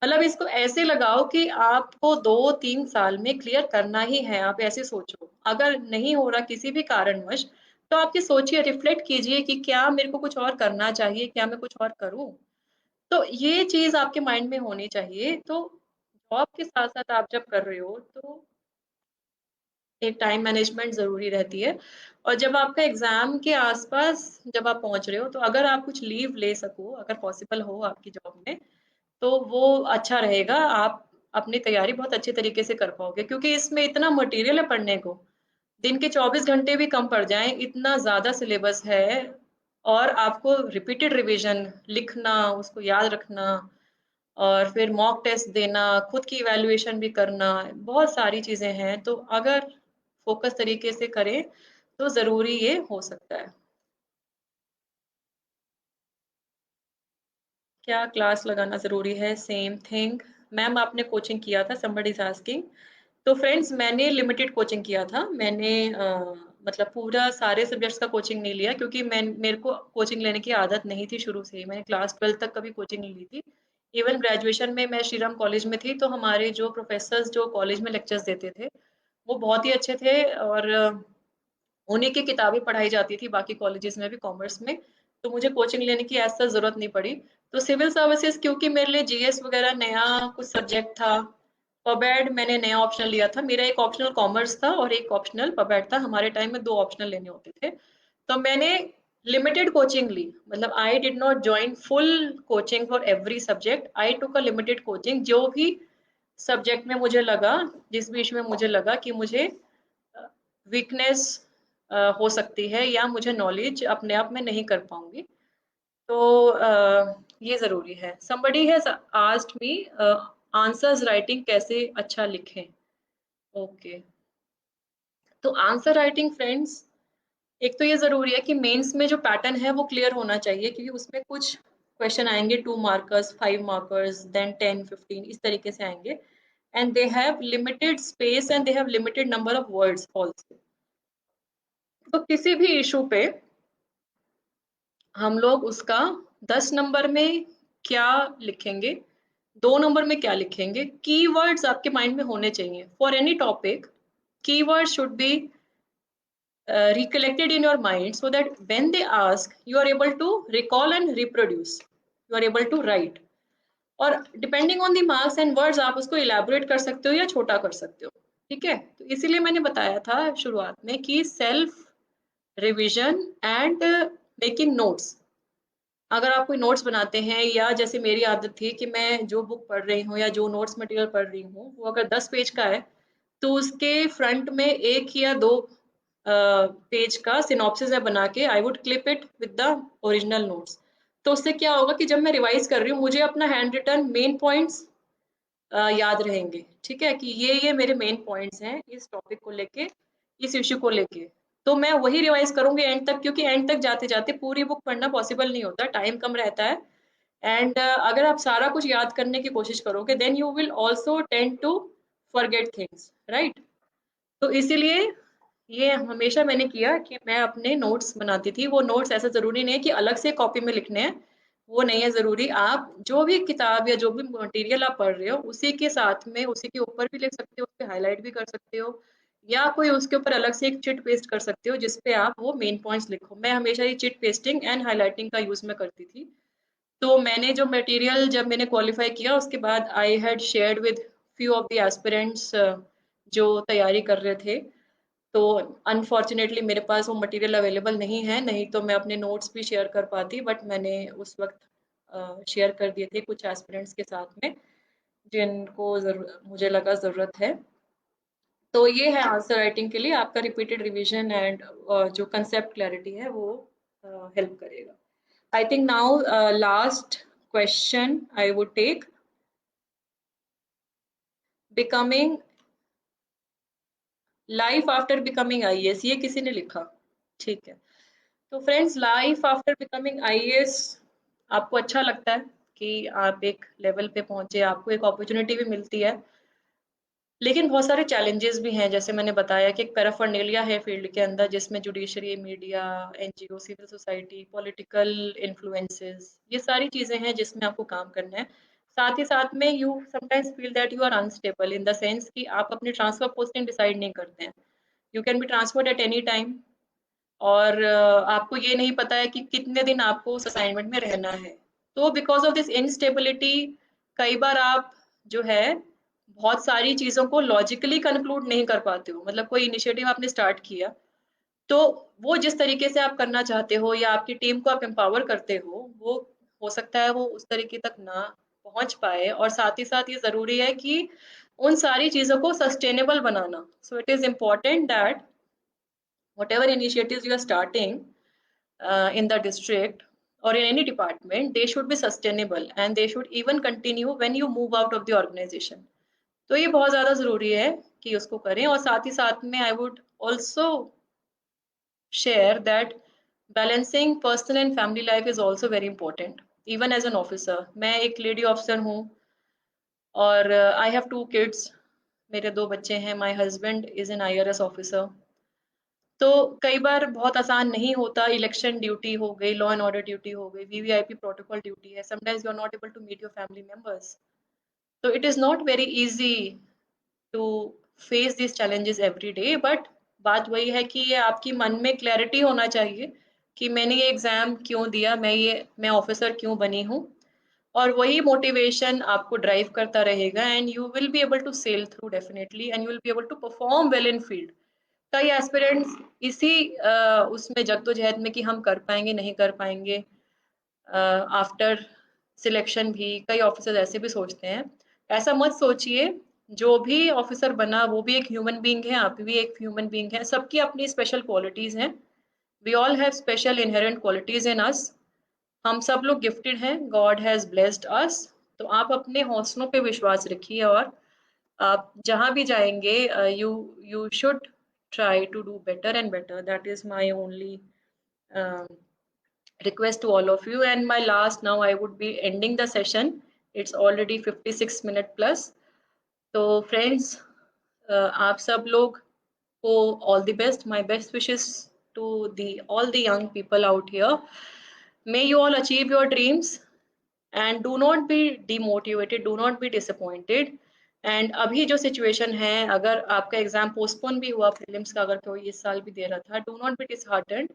मतलब इसको ऐसे लगाओ कि आपको 2-3 साल में क्लियर करना ही है, आप ऐसे सोचो। अगर नहीं हो रहा किसी भी कारणवश, तो आप ये सोचिए, रिफ्लेक्ट कीजिए कि क्या मेरे को कुछ और करना चाहिए, क्या मैं कुछ और करूँ? तो ये चीज़ आपके माइंड में होनी चाहिए। तो जॉब के साथ-साथ आप जब कर रहे हो, तो एक टाइम मैनेजमेंट ज़रूरी रहती है। और जब आपका एग्ज़ाम के आस-पास जब आप पहुँच रहे हो, तो अगर आप कुछ लीव ले सको, अगर पॉसिबल हो आपकी जॉब में, तो वो अच्छा रहेगा। आप अपनी तैयारी बहुत अच्छे तरीके से कर पाओगे, क्योंकि इसमें इतना मटेरियल है पढ़ने को। दिन के 24 घंटे भी कम पड़ जाएँ, इतना ज़्यादा सिलेबस है। और आपको रिपीटेड रिवीजन, लिखना, उसको याद रखना, और फिर मॉक टेस्ट देना, खुद की इवैल्यूएशन भी करना, बहुत सारी चीज़ें हैं। तो अगर फ़ोकस तरीके से करें, तो ज़रूरी ये हो सकता है। क्या क्लास लगाना ज़रूरी है? Same thing. मैम आपने कोचिंग किया था, समबडी इज़ आस्किंग। तो फ्रेंड्स, मैंने लिमिटेड कोचिंग किया था। मैंने मतलब पूरा सारे सब्जेक्ट्स का कोचिंग नहीं लिया, क्योंकि मेरे को कोचिंग लेने की आदत नहीं थी शुरू से ही। मैंने क्लास 12 तक कभी कोचिंग नहीं ली थी। इवन ग्रेजुएशन में मैं श्रीराम कॉलेज में थी, तो हमारे जो प्रोफ़ेसर्स जो कॉलेज में लेक्चर्स देते थे, वो बहुत ही अच्छे थे। और उन्हीं की किताबें पढ़ाई जाती थी बाकी कॉलेजेस में भी, कॉमर्स में। तो मुझे कोचिंग लेने की ऐसा ज़रूरत नहीं पड़ी। तो सिविल सर्विसेज़, क्योंकि मेरे लिए जीएस वगैरह नया कुछ सब्जेक्ट था, पबैड मैंने नया ऑप्शनल लिया था। मेरा एक ऑप्शनल कॉमर्स था और एक ऑप्शनल पबैड था। हमारे टाइम में 2 ऑप्शनल लेने होते थे। तो मैंने लिमिटेड कोचिंग ली। मतलब I did not join full coaching for every subject. I took a limited coaching, जो भी सब्जेक्ट में मुझे लगा, जिस बीच में मुझे लगा कि मुझे वीकनेस हो सकती है, या मुझे नॉलेज अपने आप में नहीं कर पाऊँगी। तो ये ज़रूरी है। Somebody has asked me answers writing कैसे अच्छा लिखें? ओके। तो आंसर राइटिंग फ्रेंड्स, एक तो ये ज़रूरी है कि मेंस में जो पैटर्न है वो क्लियर होना चाहिए, क्योंकि उसमें कुछ क्वेश्चन आएँगे 2 मार्कर्स, 5 मार्कर्स, देन 10, 15 इस तरीके से आएँगे। And they have limited space and they have limited number of words also. तो किसी भी इश्यू पे हम लोग उसका 10 नंबर में क्या लिखेंगे, 2 नंबर में क्या लिखेंगे, कीवर्ड्स आपके माइंड में होने चाहिए। For any topic, keywords should be recollected in your mind, so that when they ask, you are able to recall and reproduce. You are able to write. और depending on the marks and words आप उसको elaborate कर सकते हो या छोटा कर सकते हो। ठीक है? तो इसीलिए मैंने बताया था शुरुआत में कि self revision and making notes. अगर आप कोई नोट्स बनाते हैं, या जैसे मेरी आदत थी कि मैं जो बुक पढ़ रही हूँ या जो नोट्स मटेरियल पढ़ रही हूँ, वो अगर 10 पेज का है, तो उसके फ्रंट में 1 या 2 पेज का सिनॉप्सिस है बना के, I would clip it with the original notes. तो उससे क्या होगा कि जब मैं रिवाइज कर रही हूँ, मुझे अपना हैंड रिटन मेन पॉइंट्स याद रहेंगे। ठीक है? कि ये मेरे मेन पॉइंट्स हैं इस टॉपिक को लेके, इस इश्यू को लेके। तो मैं वही रिवाइज करूँगी एंड तक, क्योंकि एंड तक जाते-जाते पूरी बुक पढ़ना पॉसिबल नहीं होता, टाइम कम रहता है। एंड अगर आप सारा कुछ याद करने की कोशिश करोगे, then you will also tend to forget things, right? तो इसीलिए ये हमेशा मैंने किया कि मैं अपने नोट्स बनाती थी। वो नोट्स ऐसा ज़रूरी नहीं है कि अलग से कॉपी में लिखने हैं, वो नहीं है ज़रूरी। आप जो भी किताब या जो भी मटेरियल आप पढ़ रहे हो, उसी के साथ में उसी के ऊपर भी लिख सकते हो, उसपे हाइलाइट भी कर सकते हो, या कोई उसके ऊपर अलग से एक चिट पेस्ट कर सकते हो, जिसपे आप वो मेन पॉइंट्स लिखो। मैं हमेशा ये चिट पेस्टिंग एंड हाइलाइटिंग का यूज़ मैं करती थी। तो मैंने जो मटेरियल जब मैंने क्वालिफ़ाई किया, उसके बाद I had shared with few of the aspirants जो तैयारी कर रहे थे। तो अनफॉर्च्युनेटली मेरे पास वो मटेरियल अवेलेबल नहीं है, नहीं तो मैं अपने नोट्स भी शेयर कर पाती, बट मैंने उस वक़्त शेयर कर दिए थे कुछ एस्पिरेंट्स के साथ में, जिनको मुझे लगा ज़रूरत है। तो ये है आंसर राइटिंग के लिए आपका रिपीटेड रिवीजन एंड जो कांसेप्ट क्लैरिटी है वो हेल्प करेगा। I think now last question I would take, becoming life after becoming IAS, ये किसी ने लिखा। ठीक है। तो friends, life after becoming IAS, आपको अच्छा लगता है कि आप एक लेवल पे पहुंचे, आपको एक अपॉर्चुनिटी भी मिलती है, लेकिन बहुत सारे चैलेंजेस भी हैं। जैसे मैंने बताया कि एक पैराफर्नेलिया है फील्ड के अंदर, जिसमें judiciary, media, NGO, civil society, political influences, ये सारी चीजें हैं जिसमें आपको काम करना है। साथ ही साथ में you sometimes feel that you are unstable, in the sense कि आप अपनी ट्रांसफर पोस्टिंग डिसाइड नहीं करते हैं। You can be transferred at any time, और आपको ये नहीं पता है कि कितने दिन आपको उस असाइनमेंट में रहना है। तो बिकॉज़ ऑफ दिस इनस्टेबिलिटी, कई बार आप जो है बहुत सारी चीज़ों को लॉजिकली कंक्लूड नहीं कर पाते हो। मतलब कोई इनिशिएटिव आपने स्टार्ट किया, तो वो जिस तरीके से आप करना चाहते हो या आपकी टीम को आप एम्पावर करते हो हो सकता है वो उस तरीके तक ना पहुँच पाए, और साथ ही साथ ये ज़रूरी है कि उन सारी चीज़ों को सस्टेनेबल बनाना। So it is important that whatever initiatives you are starting in the district or in any department, they should be sustainable and they should even continue when you move out of the organization. तो ये बहुत ज़्यादा ज़रूरी है कि उसको करें, और साथ ही साथ में I would also share that balancing personal and family life is also very important. Even as an officer, मैं एक लेडी ऑफिसर हूँ, और आई हैव 2 किड्स। मेरे 2 बच्चे हैं। My husband is an IRS officer. तो कई बार बहुत आसान नहीं होता। इलेक्शन ड्यूटी हो गई, लॉ एंड ऑर्डर ड्यूटी हो गई, VVIP प्रोटोकॉल ड्यूटी है। Sometimes you are not able to meet your family members. तो it is not very easy to face this challenges every day, but बात वही है कि ये आपकी मन में क्लैरिटी होना चाहिए कि मैंने ये एग्जाम क्यों दिया, मैं ऑफिसर क्यों बनी हूँ, और वही मोटिवेशन आपको ड्राइव करता रहेगा, and you will be able to sail through definitely, and you will be able to perform well in field. कई एस्पिरेंट्स इसी उसमें जद्दोजहद में कि हम कर पाएंगे नहीं कर पाएंगे, आफ्टर सिलेक्शन भी कई ऑफिसर्स ऐसे भी सोचते हैं। ऐसा मत सोचिए। जो भी ऑफिसर बना वो भी एक ह्यूमन बीइंग है, आप भी एक ह्यूमन बीइंग है। सबकी अपनी स्पेशल क्वालिटीज हैं। We all have special inherent qualities in us. हम सब लोग गिफ्टेड हैं, गॉड हैज ब्लेस्ड अस। तो आप अपने हौसलों पे विश्वास रखिए, और आप जहाँ भी जाएंगे, you you should try to do better and better. That is my only um, request to all of you. And my last, now I would be ending the session. It's already 56 minute plus. So friends, आप सब लोग को all the best. My best wishes to the all the young people out here. May you all achieve your dreams and do not be demotivated, do not be disappointed. And अभी जो situation है, अगर आपका exam postpone भी हुआ prelims का, अगर कोई इस साल भी दे रहा था, डू नॉट बी डिसहार्टेंड।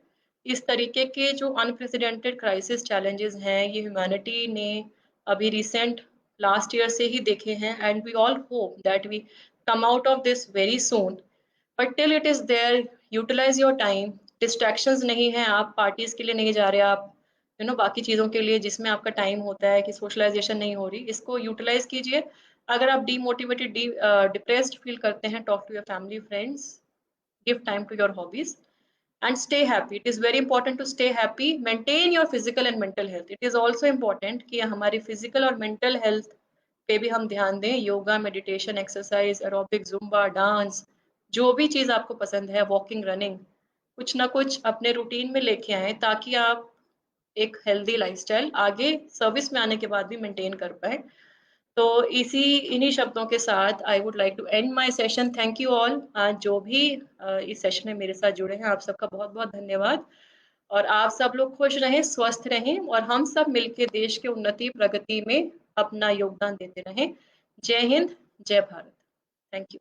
इस तरीके के जो अनप्रेसिडेंटेड क्राइसिस चैलेंजेस हैं, ये ह्यूमैनिटी ने अभी रिसेंट लास्ट ईयर से ही देखे हैं, and we all hope that we come out of this very soon. But till it is there, utilise your time. Distractions नहीं है, आप पार्टीज के लिए नहीं जा रहे, आप बाकी चीज़ों के लिए जिसमें आपका टाइम होता है, कि सोशलाइजेशन नहीं हो रही, इसको यूटिलाइज कीजिए। अगर आप डीमोटिवेटेड डिप्रेस्ड फील करते हैं, talk to your family friends, give time to your hobbies and stay happy. It is very important to stay happy. Maintain your physical and mental health. It is also important कि हमारी physical और mental health पे भी हम ध्यान दें। Yoga, meditation, exercise, aerobic, Zumba, dance, जो भी चीज़ आपको पसंद है, वॉकिंग, रनिंग, कुछ ना कुछ अपने रूटीन में लेके आए, ताकि आप एक हेल्दी लाइफस्टाइल आगे सर्विस में आने के बाद भी मेंटेन कर पाए। तो इन्हीं शब्दों के साथ I would like to end my session. Thank you all. आज जो भी इस सेशन में मेरे साथ जुड़े हैं, आप सबका बहुत बहुत धन्यवाद। और आप सब लोग खुश रहें, स्वस्थ रहें, और हम सब मिलकर देश के उन्नति प्रगति में अपना योगदान देते रहें। जय हिंद, जय भारत। Thank you.